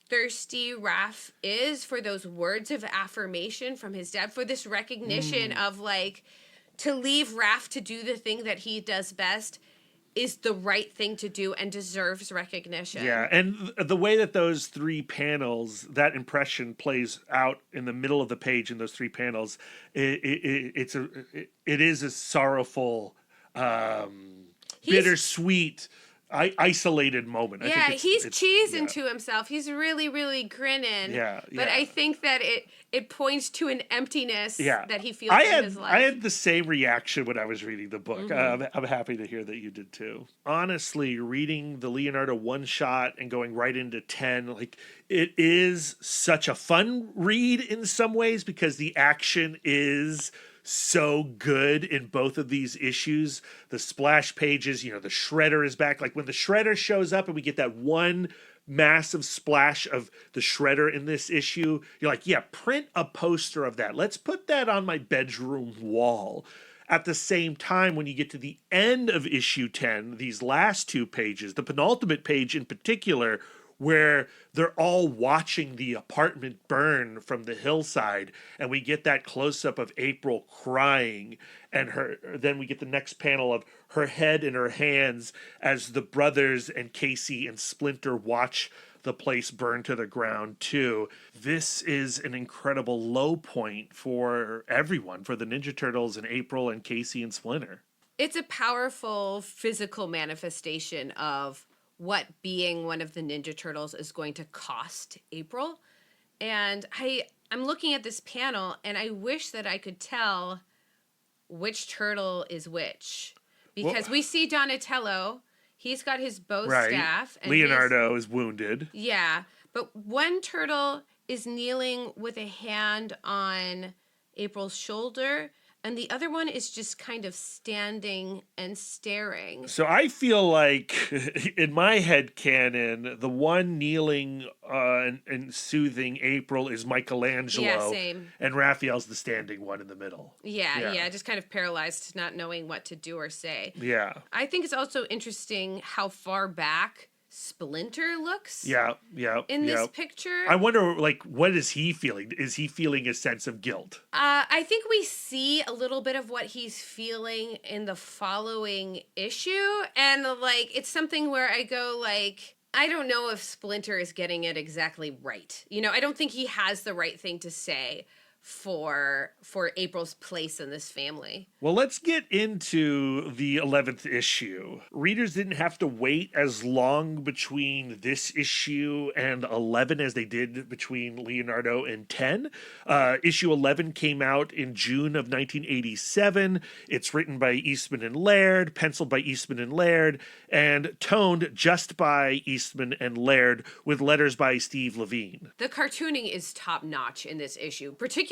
thirsty Raph is for those words of affirmation from his dad, for this recognition of, like, to leave Raph to do the thing that he does best is the right thing to do and deserves recognition. Yeah, and the way that those three panels, that impression plays out in the middle of the page in those three panels, it is a sorrowful, bittersweet, isolated moment. Yeah, he's cheesing to himself. He's really, really grinning. But I think that it points to an emptiness that he feels in his life. I had the same reaction when I was reading the book. I'm happy to hear that you did too. Honestly, reading the Leonardo one-shot and going right into 10, like, it is such a fun read in some ways because the action is so good in both of these issues. The splash pages, you know, the Shredder is back. Like, when the Shredder shows up and we get that one massive splash of the Shredder in this issue, you're like, yeah, print a poster of that. Let's put that on my bedroom wall. at the same time, when you get to the end of issue 10, these last 2 pages, the penultimate page in particular, where they're all watching the apartment burn from the hillside, and we get that close-up of April crying, and then we get the next panel of her head in her hands as the brothers and Casey and Splinter watch the place burn to the ground too. This is an incredible low point for everyone, for the Ninja Turtles and April and Casey and Splinter. It's a powerful physical manifestation of what being one of the Ninja Turtles is going to cost April. And I'm looking at this panel, and I wish that I could tell which turtle is which. Because we see Donatello, he's got his bow staff. And Leonardo is wounded. Yeah, but one turtle is kneeling with a hand on April's shoulder, and the other one is just kind of standing and staring. So I feel like, in my head canon, the one kneeling and soothing April is Michelangelo. Yeah, same. And Raphael's the standing one in the middle. Yeah, just kind of paralyzed, not knowing what to do or say. Yeah. I think it's also interesting how far back Splinter looks. In this picture. I wonder, like, what is he feeling? Is he feeling a sense of guilt? I think we see a little bit of what he's feeling in the following issue, and like it's something where I go like, I don't know if Splinter is getting it exactly right. You know, I don't think he has the right thing to say for April's place in this family. Well, let's get into the 11th issue. Readers didn't have to wait as long between this issue and 11 as they did between Leonardo and 10. Issue 11 came out in June of 1987. It's written by Eastman and Laird, penciled by Eastman and Laird, and toned just by Eastman and Laird with letters by Steve Levine. The cartooning is top-notch in this issue, particularly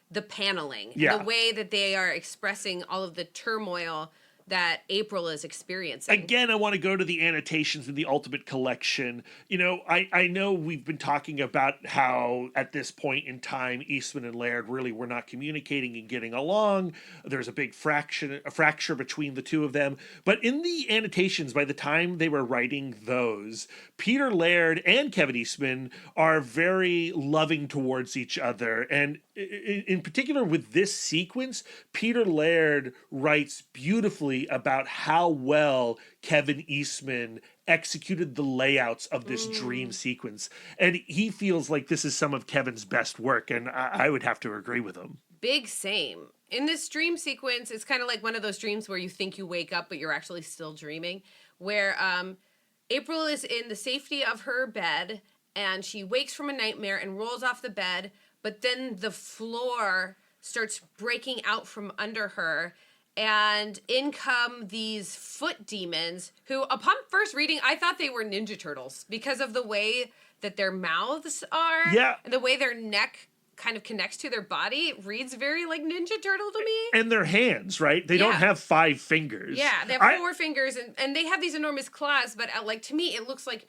the paneling, the way that they are expressing all of the turmoil that April is experiencing. Again, I want to go to the annotations in the Ultimate Collection. You know, I know we've been talking about how at this point in time, Eastman and Laird really were not communicating and getting along. There's a big fracture between the two of them. But in the annotations, by the time they were writing those, Peter Laird and Kevin Eastman are very loving towards each other. And in particular with this sequence, Peter Laird writes beautifully about how well Kevin Eastman executed the layouts of this dream sequence. And he feels like this is some of Kevin's best work, and I would have to agree with him. Big same. In this dream sequence, it's kind of like one of those dreams where you think you wake up, but you're actually still dreaming, where April is in the safety of her bed, and she wakes from a nightmare and rolls off the bed, but then the floor starts breaking out from under her, and in come these foot demons who, upon first reading, I thought they were Ninja Turtles because of the way that their mouths are. Yeah. And the way their neck kind of connects to their body. It reads very like Ninja Turtle to me. And their hands, right? They don't have 5 fingers. Yeah, they have 4 fingers, and they have these enormous claws, but like to me, it looks like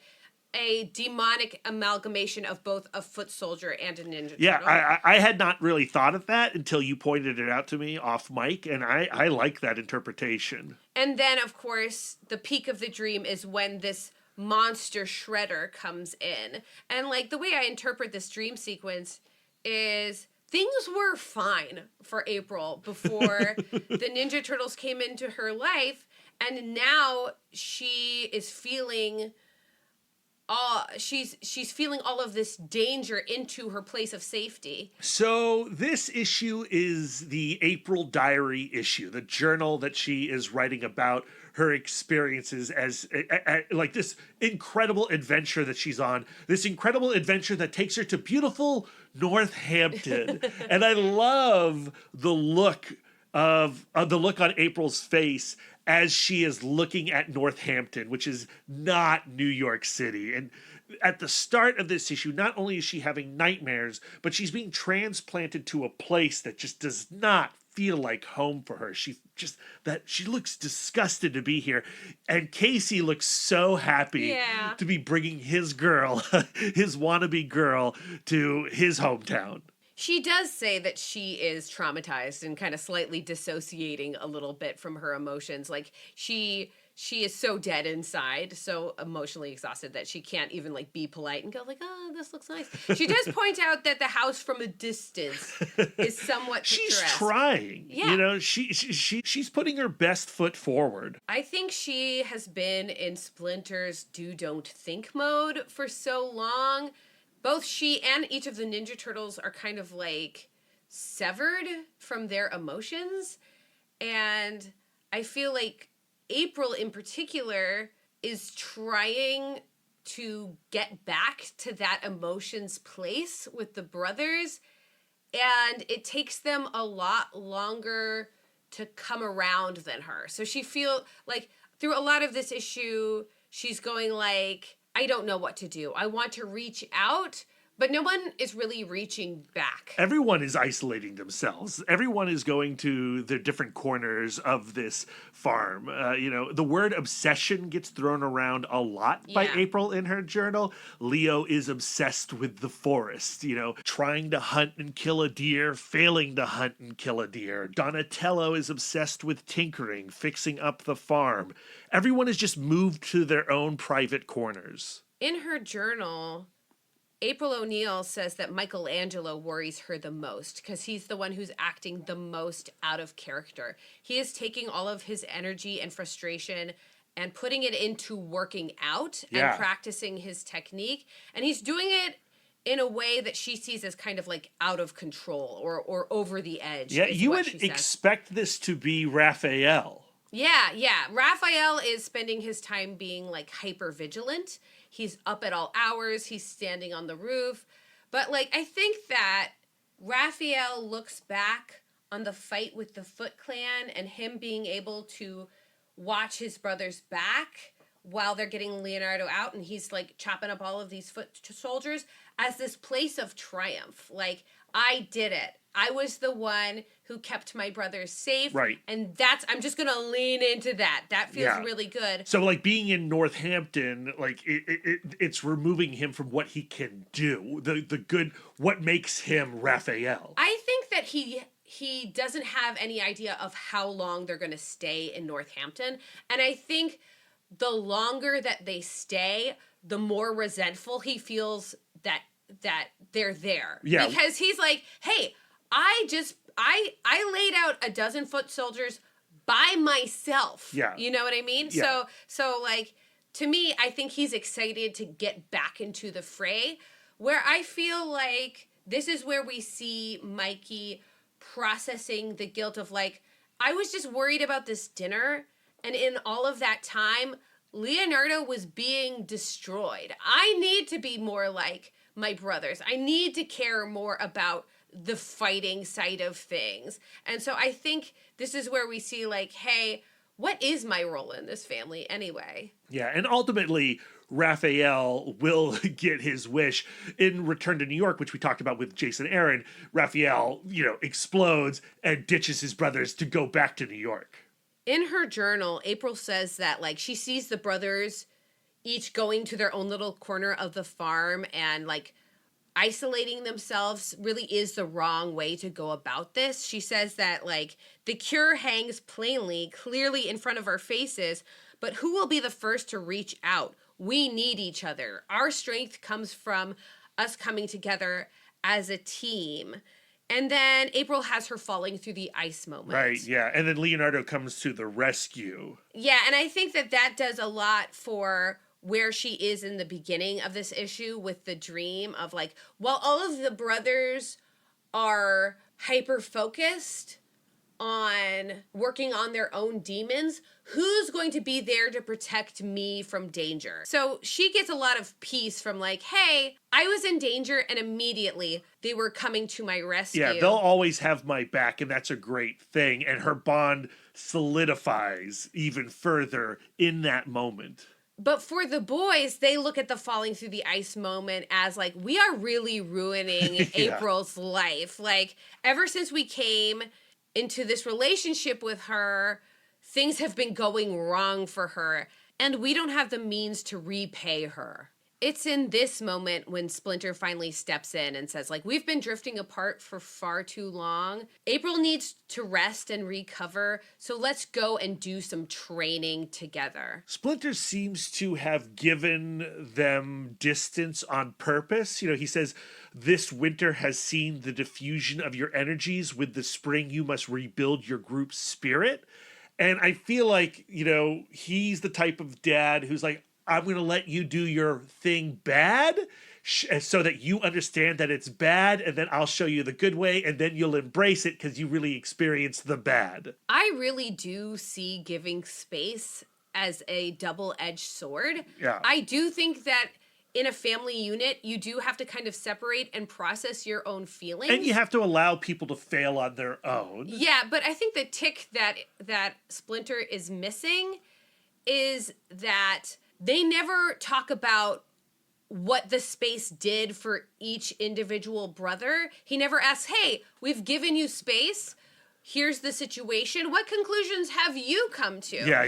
a demonic amalgamation of both a foot soldier and a ninja turtle. Yeah, I had not really thought of that until you pointed it out to me off mic, and I like that interpretation. And then, of course, the peak of the dream is when this monster shredder comes in. And, like, the way I interpret this dream sequence is things were fine for April before the Ninja Turtles came into her life, and now she is feeling... she's feeling all of this danger into her place of safety. So this issue is the April Diary issue, the journal that she is writing about her experiences as like this incredible adventure that she's on, this incredible adventure that takes her to beautiful Northampton. And I love the look on April's face as she is looking at Northampton, which is not New York City. And at the start of this issue, not only is she having nightmares, but she's being transplanted to a place that just does not feel like home for her. She looks disgusted to be here. And Casey looks so happy to be bringing his girl, his wannabe girl, to his hometown. She does say that she is traumatized and kind of slightly dissociating a little bit from her emotions. Like she is so dead inside, so emotionally exhausted that she can't even like be polite and go like, "Oh, this looks nice." She does point out that the house from a distance is somewhat She's picturesque. trying. Yeah. You know, she's putting her best foot forward. I think she has been in Splinter's do don't think mode for so long. Both she and each of the Ninja Turtles are kind of like severed from their emotions. And I feel like April in particular is trying to get back to that emotions place with the brothers. And it takes them a lot longer to come around than her. So she feel like through a lot of this issue, she's going like, I don't know what to do. I want to reach out, but no one is really reaching back. Everyone is isolating themselves. Everyone is going to their different corners of this farm. You know, the word obsession gets thrown around a lot by Yeah. April in her journal. Leo is obsessed with the forest, you know, trying to hunt and kill a deer, failing to hunt and kill a deer. Donatello is obsessed with tinkering, fixing up the farm. Everyone has just moved to their own private corners. In her journal, April O'Neil says that Michelangelo worries her the most because he's the one who's acting the most out of character. He is taking all of his energy and frustration and putting it into working out Yeah. and practicing his technique. And he's doing it in a way that she sees as kind of like out of control or over the edge. Yeah, is you what would she says. expect this to be Raphael. Yeah. Raphael is spending his time being like hyper vigilant. He's up at all hours. He's standing on the roof. But like, I think that Raphael looks back on the fight with the Foot Clan and him being able to watch his brothers back while they're getting Leonardo out and he's like chopping up all of these foot soldiers as this place of triumph. Like, I did it. I was the one who kept my brothers safe. Right. And I'm just going to lean into that. That feels Yeah. really good. So, like, being in Northampton, like, it's removing him from what he can do. The good, what makes him Raphael. I think that he doesn't have any idea of how long they're going to stay in Northampton. And I think the longer that they stay, the more resentful he feels that they're there. Yeah. Because he's like, hey, I laid out a dozen foot soldiers by myself. Yeah. You know what I mean? Yeah. So like, to me, I think he's excited to get back into the fray, where I feel like this is where we see Mikey processing the guilt of like, I was just worried about this dinner, and in all of that time, Leonardo was being destroyed. I need to be more like my brothers. I need to care more about the fighting side of things. And so I think this is where we see like, hey, what is my role in this family anyway? Yeah, and ultimately, Raphael will get his wish in Return to New York, which we talked about with Jason Aaron. Raphael, you know, explodes and ditches his brothers to go back to New York. In her journal, April says that like she sees the brothers each going to their own little corner of the farm and like isolating themselves really is the wrong way to go about this. She says that like the cure hangs clearly in front of our faces, but who will be the first to reach out? We need each other. Our strength comes from us coming together as a team. And then April has her falling through the ice moment. Right, yeah. And then Leonardo comes to the rescue. Yeah, and I think that does a lot for where she is in the beginning of this issue with the dream of like, while all of the brothers are hyper-focused on working on their own demons, who's going to be there to protect me from danger? So she gets a lot of peace from like, hey, I was in danger and immediately they were coming to my rescue. Yeah, they'll always have my back, and that's a great thing. And her bond solidifies even further in that moment. But for the boys, they look at the falling through the ice moment as like, we are really ruining Yeah. April's life. Like, ever since we came into this relationship with her, things have been going wrong for her, and we don't have the means to repay her. it's in this moment when Splinter finally steps in and says, like, we've been drifting apart for far too long. April needs to rest and recover, so let's go and do some training together. Splinter seems to have given them distance on purpose. You know, he says, this winter has seen the diffusion of your energies. With the spring, you must rebuild your group's spirit. And I feel like, you know, he's the type of dad who's like, I'm going to let you do your thing bad so that you understand that it's bad, and then I'll show you the good way, and then you'll embrace it because you really experienced the bad. I really do see giving space as a double-edged sword. Yeah. I do think that in a family unit, you do have to kind of separate and process your own feelings. And you have to allow people to fail on their own. Yeah, but I think the tick that Splinter is missing is that they never talk about what the space did for each individual brother. He never asks, hey, we've given you space. Here's the situation. What conclusions have you come to? Yeah.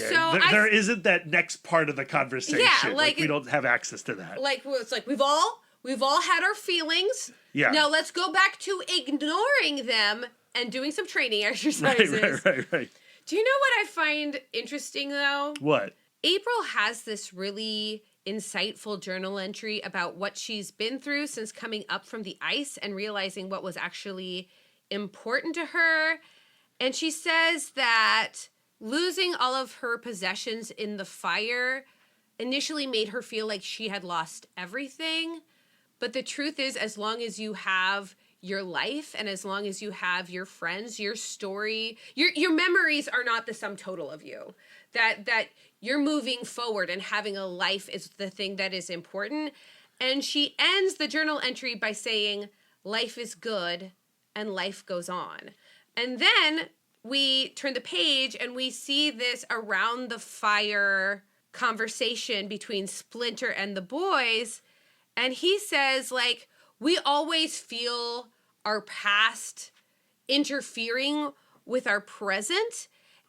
So there isn't that next part of the conversation. Yeah, like we don't have access to that. Like, it's like we've all had our feelings. Yeah. Now let's go back to ignoring them and doing some training exercises. Right. Do you know what I find interesting, though? What? April has this really insightful journal entry about what she's been through since coming up from the ice and realizing what was actually important to her. And she says that losing all of her possessions in the fire initially made her feel like she had lost everything. But the truth is, as long as you have your life and as long as you have your friends, your story, your memories are not the sum total of you. That you're moving forward and having a life is the thing that is important. And she ends the journal entry by saying, life is good and life goes on. And then we turn the page and we see this around the fire conversation between Splinter and the boys. And he says, like, we always feel our past interfering with our present.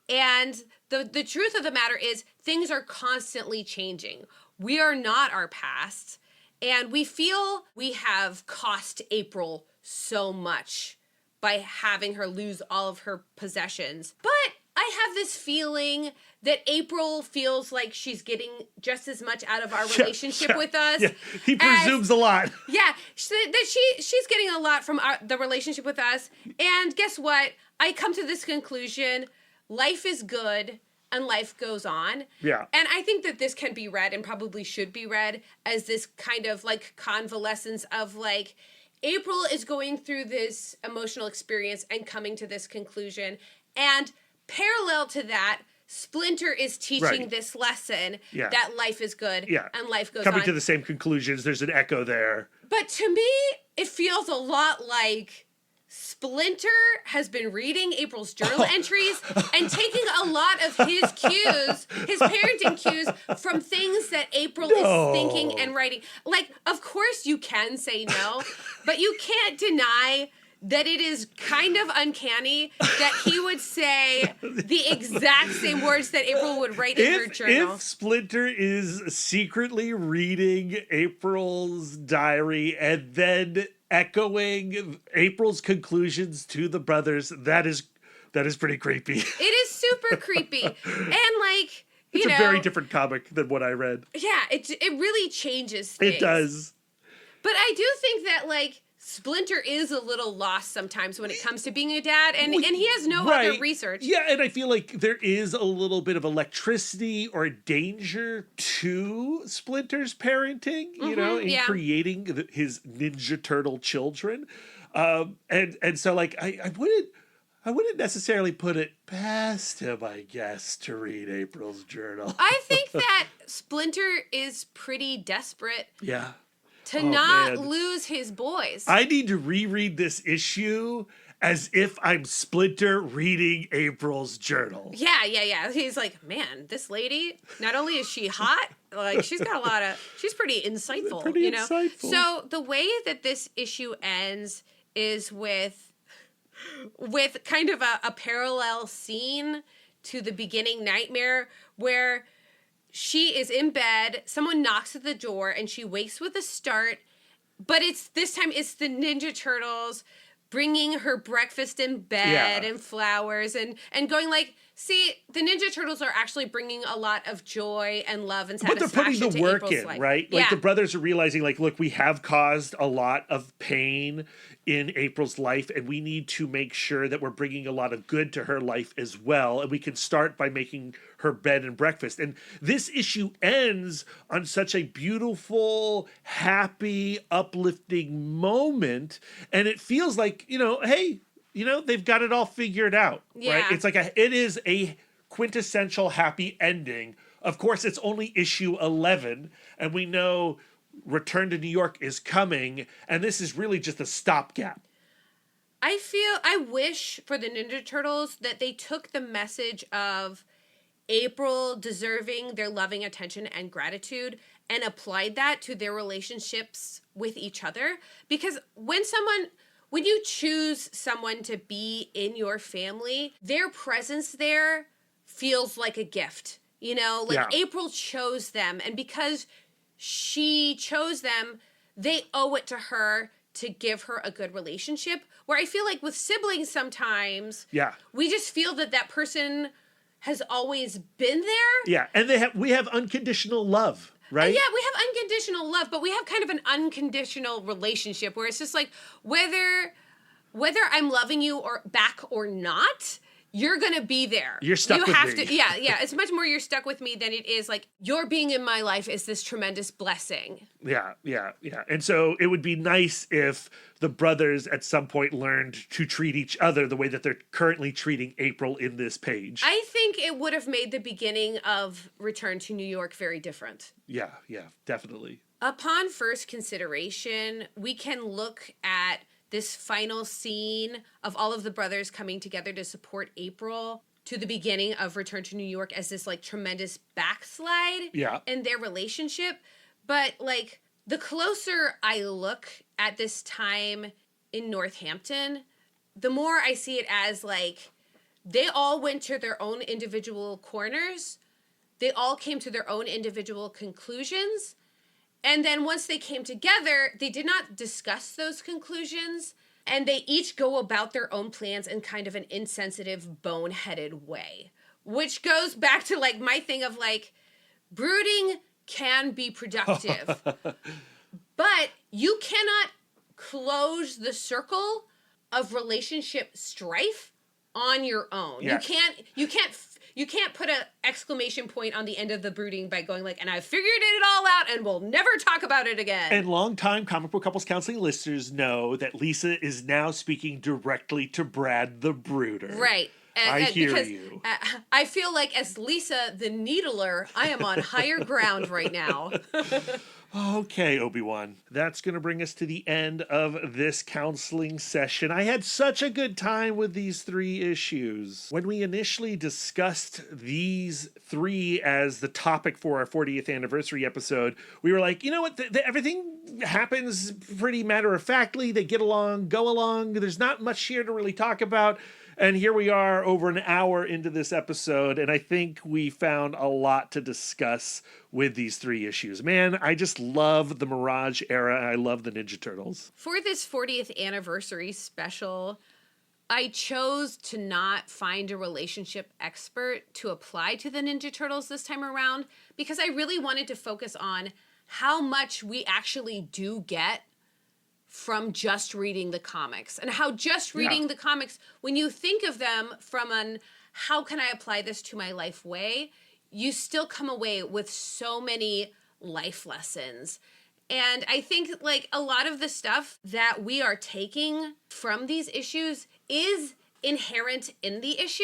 And the truth of the matter is things are constantly changing. We are not our past. And we feel we have cost April so much by having her lose all of her possessions. But I have this feeling that April feels like she's getting just as much out of our relationship with us. Yeah. He presumes a lot. Yeah, that she's getting a lot from the relationship with us. And guess what? I come to this conclusion. Life is good and life goes on. Yeah. And I think that this can be read and probably should be read as this kind of like convalescence of like, April is going through this emotional experience and coming to this conclusion. And parallel to that, Splinter is teaching this lesson that life is good and life goes on. Coming to the same conclusions. There's an echo there. But to me, it feels a lot like Splinter has been reading April's journal entries and taking a lot of his cues, his parenting cues, from things that April is thinking and writing. Like, of course you can say no, but you can't deny that it is kind of uncanny that he would say the exact same words that April would write in her journal. If Splinter is secretly reading April's diary and then echoing April's conclusions to the brothers, that is pretty creepy. It is super creepy. And like, it's a very different comic than what I read. Yeah, it really changes things. It does. But I do think that like Splinter is a little lost sometimes when it comes to being a dad, and he has no other research. Yeah, and I feel like there is a little bit of electricity or danger to Splinter's parenting, you know, in creating his Ninja Turtle children. And so like I wouldn't necessarily put it past him, I guess, to read April's journal. I think that Splinter is pretty desperate. Yeah. To not lose his boys. I need to reread this issue as if I'm Splinter reading April's journal. Yeah. He's like, man, this lady, not only is she hot, like she's pretty insightful, insightful. So the way that this issue ends is with kind of a parallel scene to the beginning nightmare where she is in bed, someone knocks at the door, and she wakes with a start, but this time it's the Ninja Turtles bringing her breakfast in bed and flowers and going like, see, the Ninja Turtles are actually bringing a lot of joy and love and satisfaction. But they're putting the work April's in, life. right? Like the brothers are realizing, like, look, we have caused a lot of pain in April's life, and we need to make sure that we're bringing a lot of good to her life as well. And we can start by making her bed and breakfast. And this issue ends on such a beautiful, happy, uplifting moment. And it feels like, hey, they've got it all figured out, right? It's like it is a quintessential happy ending. Of course, it's only issue 11, and we know Return to New York is coming, and this is really just a stopgap. I wish for the Ninja Turtles that they took the message of April deserving their loving attention and gratitude and applied that to their relationships with each other. Because when you choose someone to be in your family, their presence there feels like a gift. April chose them, and because she chose them, they owe it to her to give her a good relationship. Where I feel like with siblings sometimes, we just feel that person has always been there. Yeah, and we have unconditional love, right? Yeah, we have unconditional love, but we have kind of an unconditional relationship where it's just like whether I'm loving you or back or not, you're gonna be there. You're stuck with me. Yeah. It's much more you're stuck with me than it is like your being in my life is this tremendous blessing. Yeah. And so it would be nice if the brothers at some point learned to treat each other the way that they're currently treating April in this page. I think it would have made the beginning of Return to New York very different. Yeah, definitely. Upon first consideration, we can look at this final scene of all of the brothers coming together to support April to the beginning of Return to New York as this like tremendous backslide in their relationship. But like the closer I look at this time in Northampton, the more I see it as like they all went to their own individual corners. They all came to their own individual conclusions. And then once they came together, they did not discuss those conclusions, and they each go about their own plans in kind of an insensitive, boneheaded way, which goes back to like my thing of like brooding can be productive, but you cannot close the circle of relationship strife on your own. Yes. You can't put an exclamation point on the end of the brooding by going like, and I figured it all out and we'll never talk about it again. And longtime Comic Book Couples Counseling listeners know that Lisa is now speaking directly to Brad the Brooder. Right. I hear you. I feel like as Lisa the Needler, I am on higher ground right now. Okay, Obi-Wan. That's going to bring us to the end of this counseling session. I had such a good time with these 3 issues. When we initially discussed these 3 as the topic for our 40th anniversary episode, we were like, you know what? Everything happens pretty matter-of-factly. They get along, go along. There's not much here to really talk about. And here we are over an hour into this episode, and I think we found a lot to discuss with these 3 issues. Man, I just love the Mirage era, and I love the Ninja Turtles. For this 40th anniversary special, I chose to not find a relationship expert to apply to the Ninja Turtles this time around because I really wanted to focus on how much we actually do get from just reading the comics and how just reading the comics, when you think of them from an how can I apply this to my life way, you still come away with so many life lessons. And I think like a lot of the stuff that we are taking from these issues is inherent in the issue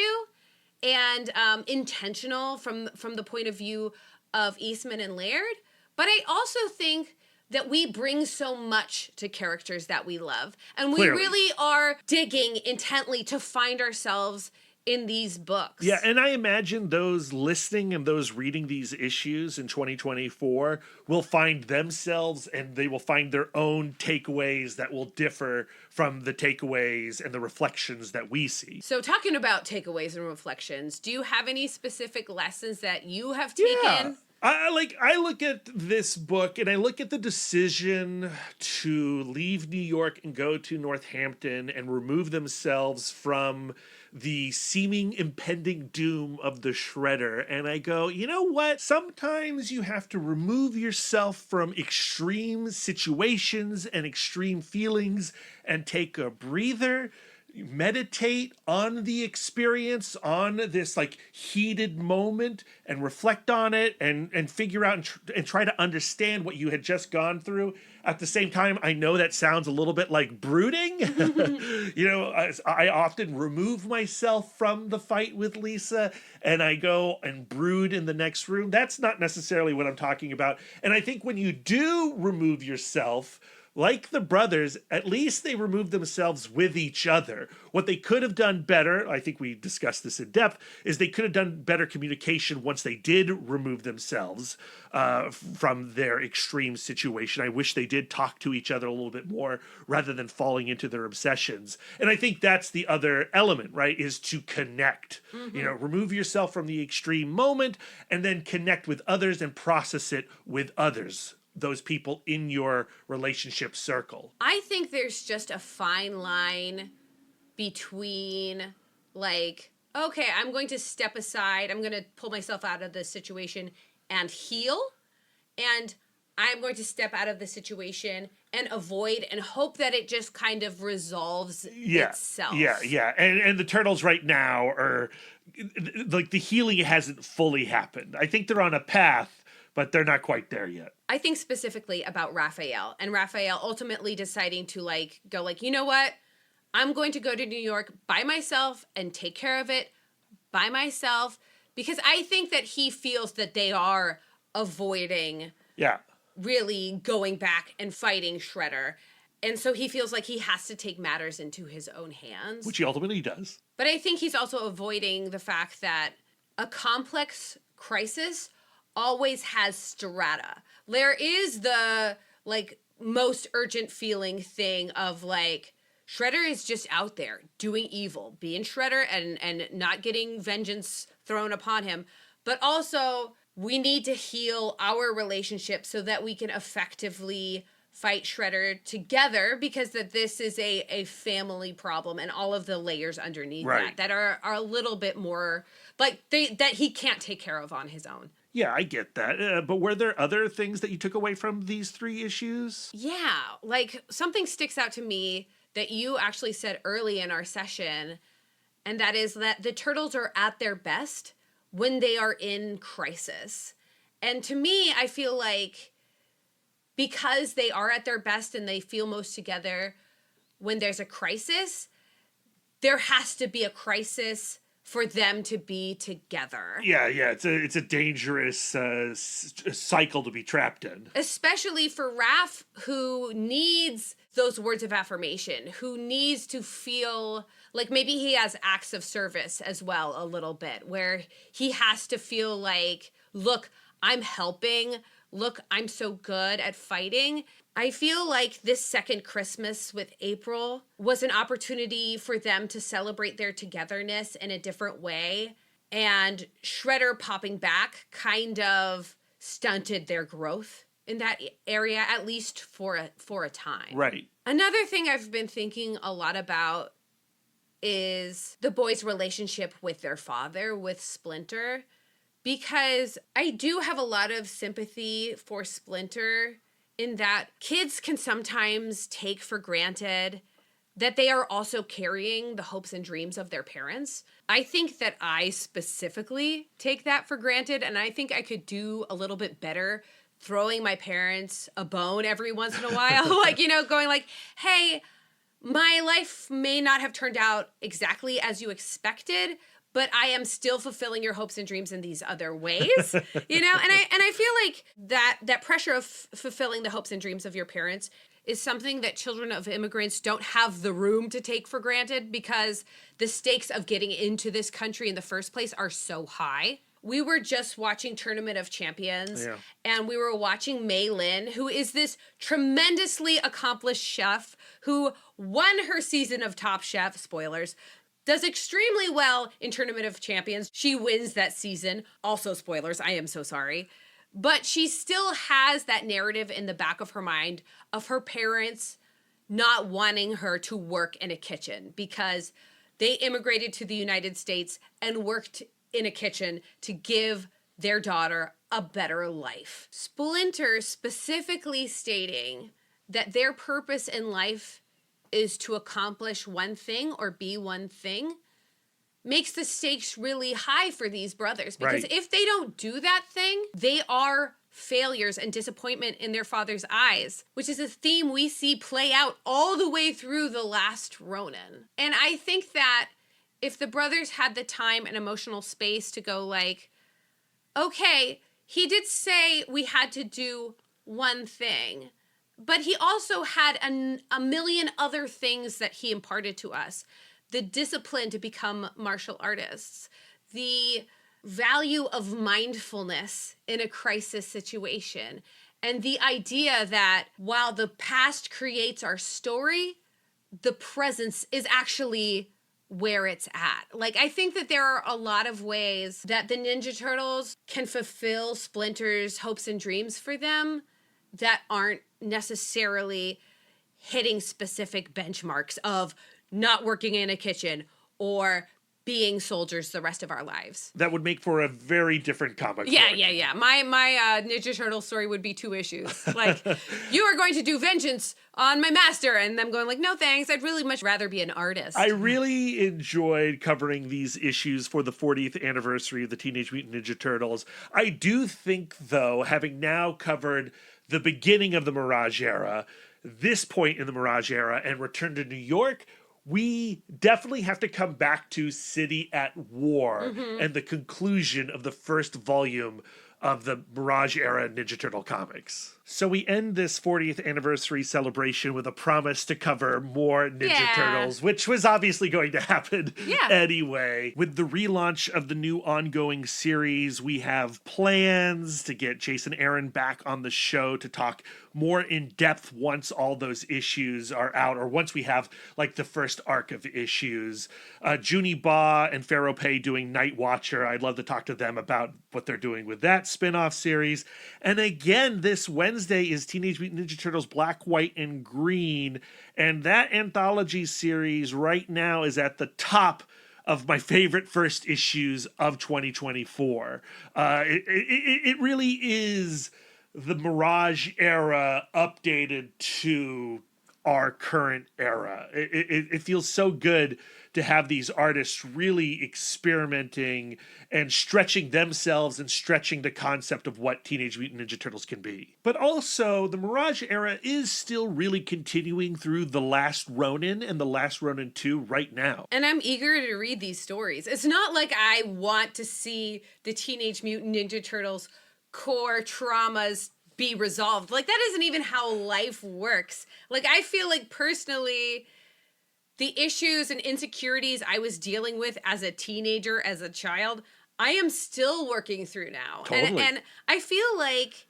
and intentional from the point of view of Eastman and Laird. But I also think that we bring so much to characters that we love. And we really are digging intently to find ourselves in these books. Yeah, and I imagine those listening and those reading these issues in 2024 will find themselves and they will find their own takeaways that will differ from the takeaways and the reflections that we see. So talking about takeaways and reflections, do you have any specific lessons that you have taken? I look at this book and I look at the decision to leave New York and go to Northampton and remove themselves from the seeming impending doom of the Shredder. And I go, you know what? Sometimes you have to remove yourself from extreme situations and extreme feelings and take a breather. Meditate on the experience, on this like heated moment, and reflect on it, and figure out and try to understand what you had just gone through. At the same time, I know that sounds a little bit like brooding. You know, I often remove myself from the fight with Lisa and I go and brood in the next room. That's not necessarily what I'm talking about. And I think when you do remove yourself, like the brothers, at least they removed themselves with each other. What they could have done better, I think we discussed this in depth, is they could have done better communication once they did remove themselves from their extreme situation. I wish they did talk to each other a little bit more rather than falling into their obsessions. And I think that's the other element, right, is to connect. You know, remove yourself from the extreme moment and then connect with others and process it with others, those people in your relationship circle. I think there's just a fine line between, like, okay, I'm going to step aside, I'm going to pull myself out of the situation and heal, and I'm going to step out of the situation and avoid and hope that it just kind of resolves itself. Yeah. And the Turtles right now are, like, the healing hasn't fully happened. I think they're on a path, but they're not quite there yet. I think specifically about Raphael, and Raphael ultimately deciding to go you know what? I'm going to go to New York by myself and take care of it by myself, because I think that he feels that they are avoiding really going back and fighting Shredder. And so he feels like he has to take matters into his own hands. Which he ultimately does. But I think he's also avoiding the fact that a complex crisis always has strata. There is the most urgent feeling thing of Shredder is just out there doing evil, being Shredder and not getting vengeance thrown upon him. But also we need to heal our relationship so that we can effectively fight Shredder together, because that this is a family problem and all of the layers underneath that are a little bit more that he can't take care of on his own. Yeah, I get that. But were there other things that you took away from these 3 issues? Yeah, something sticks out to me that you actually said early in our session, and that is that the Turtles are at their best when they are in crisis. And to me, I feel like because they are at their best and they feel most together when there's a crisis, there has to be a crisis for them to be together. Yeah, it's a dangerous cycle to be trapped in. Especially for Raph, who needs those words of affirmation, who needs to feel like maybe he has acts of service as well a little bit, where he has to feel like, look, I'm helping. Look, I'm so good at fighting. I feel like this second Christmas with April was an opportunity for them to celebrate their togetherness in a different way. And Shredder popping back kind of stunted their growth in that area, at least for a time. Right. Another thing I've been thinking a lot about is the boys' relationship with their father, with Splinter. Because I do have a lot of sympathy for Splinter in that kids can sometimes take for granted that they are also carrying the hopes and dreams of their parents. I think that I specifically take that for granted, and I think I could do a little bit better throwing my parents a bone every once in a while. Going hey, my life may not have turned out exactly as you expected, but I am still fulfilling your hopes and dreams in these other ways, And I feel like that pressure of fulfilling the hopes and dreams of your parents is something that children of immigrants don't have the room to take for granted, because the stakes of getting into this country in the first place are so high. We were just watching Tournament of Champions, and we were watching Mei Lin, who is this tremendously accomplished chef who won her season of Top Chef, spoilers, does extremely well in Tournament of Champions. She wins that season. Also spoilers, I am so sorry. But she still has that narrative in the back of her mind of her parents not wanting her to work in a kitchen because they immigrated to the United States and worked in a kitchen to give their daughter a better life. Splinter specifically stating that their purpose in life is to accomplish one thing or be one thing makes the stakes really high for these brothers. Because if they don't do that thing, they are failures and disappointment in their father's eyes, which is a theme we see play out all the way through The Last Ronin. And I think that if the brothers had the time and emotional space to go like, okay, he did say we had to do one thing, but he also had a million other things that he imparted to us. The discipline to become martial artists, the value of mindfulness in a crisis situation, and the idea that while the past creates our story, the presence is actually where it's at. Like, I think that there are a lot of ways that the Ninja Turtles can fulfill Splinter's hopes and dreams for them that aren't necessarily hitting specific benchmarks of not working in a kitchen or being soldiers the rest of our lives. That would make for a very different comic book. Yeah. My Ninja Turtle story would be 2 issues. Like, you are going to do vengeance on my master, and them going like, no thanks, I'd really much rather be an artist. I really enjoyed covering these issues for the 40th anniversary of the Teenage Mutant Ninja Turtles. I do think, though, having now covered the beginning of the Mirage era, this point in the Mirage era, and Return to New York, we definitely have to come back to City at War and the conclusion of the first volume of the Mirage era Ninja Turtle comics. So we end this 40th anniversary celebration with a promise to cover more Ninja Turtles, which was obviously going to happen anyway. With the relaunch of the new ongoing series, we have plans to get Jason Aaron back on the show to talk more in depth once all those issues are out, or once we have like the first arc of issues. Junie Baugh and Pharaoh Pei doing Night Watcher. I'd love to talk to them about what they're doing with that spin-off series. And again, this Wednesday is Teenage Mutant Ninja Turtles Black, White, and Green. And that anthology series right now is at the top of my favorite first issues of 2024. It really is the Mirage era updated to our current era. It feels so good to have these artists really experimenting and stretching themselves and stretching the concept of what Teenage Mutant Ninja Turtles can be. But also, the Mirage era is still really continuing through The Last Ronin and The Last Ronin 2 right now. And I'm eager to read these stories. It's not like I want to see the Teenage Mutant Ninja Turtles core traumas be resolved. Like, that isn't even how life works. Like, I feel like personally, the issues and insecurities I was dealing with as a teenager, as a child, I am still working through now. Totally. And I feel like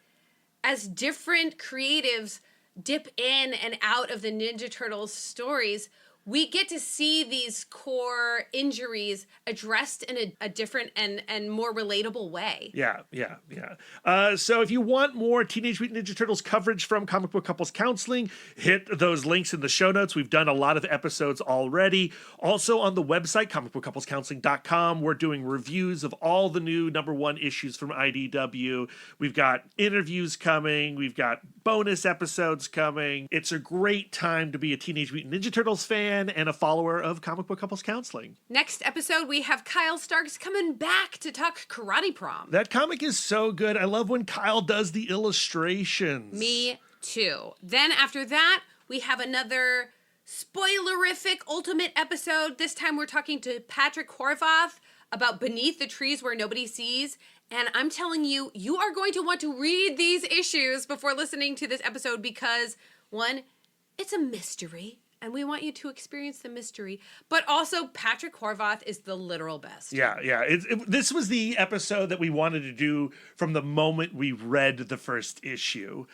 as different creatives dip in and out of the Ninja Turtles stories, we get to see these core injuries addressed in a different and more relatable way. Yeah. So if you want more Teenage Mutant Ninja Turtles coverage from Comic Book Couples Counseling, hit those links in the show notes. We've done a lot of episodes already. Also on the website, comicbookcouplescounseling.com, we're doing reviews of all the new #1 issues from IDW. We've got interviews coming. We've got bonus episodes coming. It's a great time to be a Teenage Mutant Ninja Turtles fan and a follower of Comic Book Couples Counseling. Next episode, we have Kyle Starks coming back to talk Karate Prom. That comic is so good. I love when Kyle does the illustrations. Me too. Then after that, we have another spoilerific ultimate episode. This time we're talking to Patrick Horvath about Beneath the Trees Where Nobody Sees. And I'm telling you, you are going to want to read these issues before listening to this episode because, one, it's a mystery. and we want you to experience the mystery. But also, Patrick Horvath is the literal best. Yeah. This was the episode that we wanted to do from the moment we read the first issue.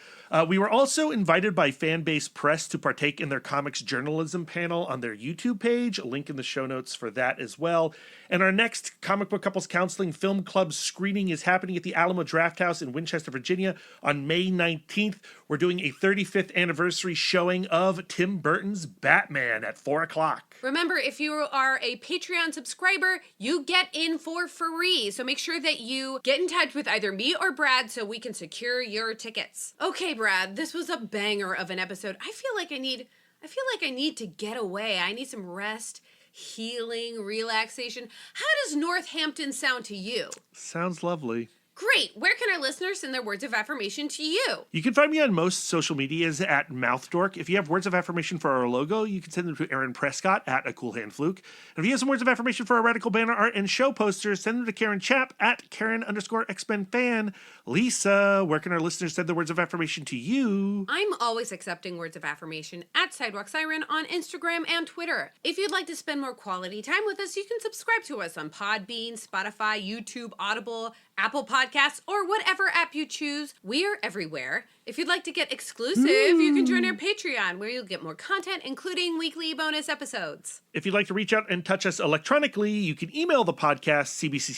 We were also invited by Fanbase Press to partake in their comics journalism panel on their YouTube page. A link in the show notes for that as well. And our next Comic Book Couples Counseling Film Club screening is happening at the Alamo Drafthouse in Winchester, Virginia on May 19th. We're doing a 35th anniversary showing of Tim Burton's Batman at 4 o'clock. Remember, if you are a Patreon subscriber, you get in for free. So make sure that you get in touch with either me or Brad so we can secure your tickets. Okay, Brad, this was a banger of an episode. I feel like I need to get away. I need some rest, healing, relaxation. How does Northampton sound to you? Sounds lovely. Great. Where can our listeners send their words of affirmation to you? You can find me on most social medias at MouthDork. If you have words of affirmation for our logo, you can send them to Aaron Prescott at A Cool Hand Fluke. And if you have some words of affirmation for our radical banner art and show posters, send them to Karen Chapp at Karen_X-Men fan. Lisa, where can our listeners send their words of affirmation to you? I'm always accepting words of affirmation at Sidewalk Siren on Instagram and Twitter. If you'd like to spend more quality time with us, you can subscribe to us on Podbean, Spotify, YouTube, Audible, Apple Podcasts, or whatever app you choose. We're everywhere. If you'd like to get exclusive, you can join our Patreon, where you'll get more content, including weekly bonus episodes. If you'd like to reach out and touch us electronically, you can email the podcast,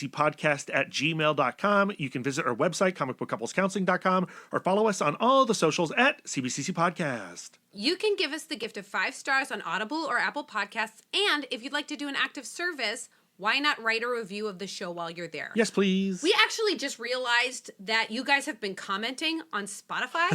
cbccpodcast@gmail.com. You can visit our website, comicbookcouplescounseling.com, or follow us on all the socials at CBCC Podcast. You can give us the gift of 5 stars on Audible or Apple Podcasts, and if you'd like to do an act of service, why not write a review of the show while you're there? Yes, please. We actually just realized that you guys have been commenting on Spotify.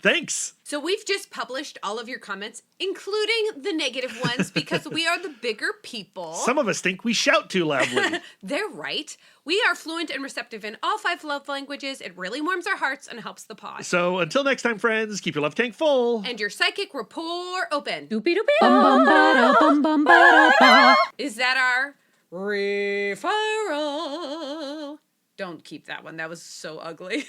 Thanks. So we've just published all of your comments, including the negative ones, because we are the bigger people. Some of us think we shout too loudly. They're right. We are fluent and receptive in all 5 love languages. It really warms our hearts and helps the pod. So until next time, friends, keep your love tank full. And your psychic rapport open. Doopy doopy. Bum bum ba bum bum ba ba. Is that our referral? Don't keep that one. That was so ugly.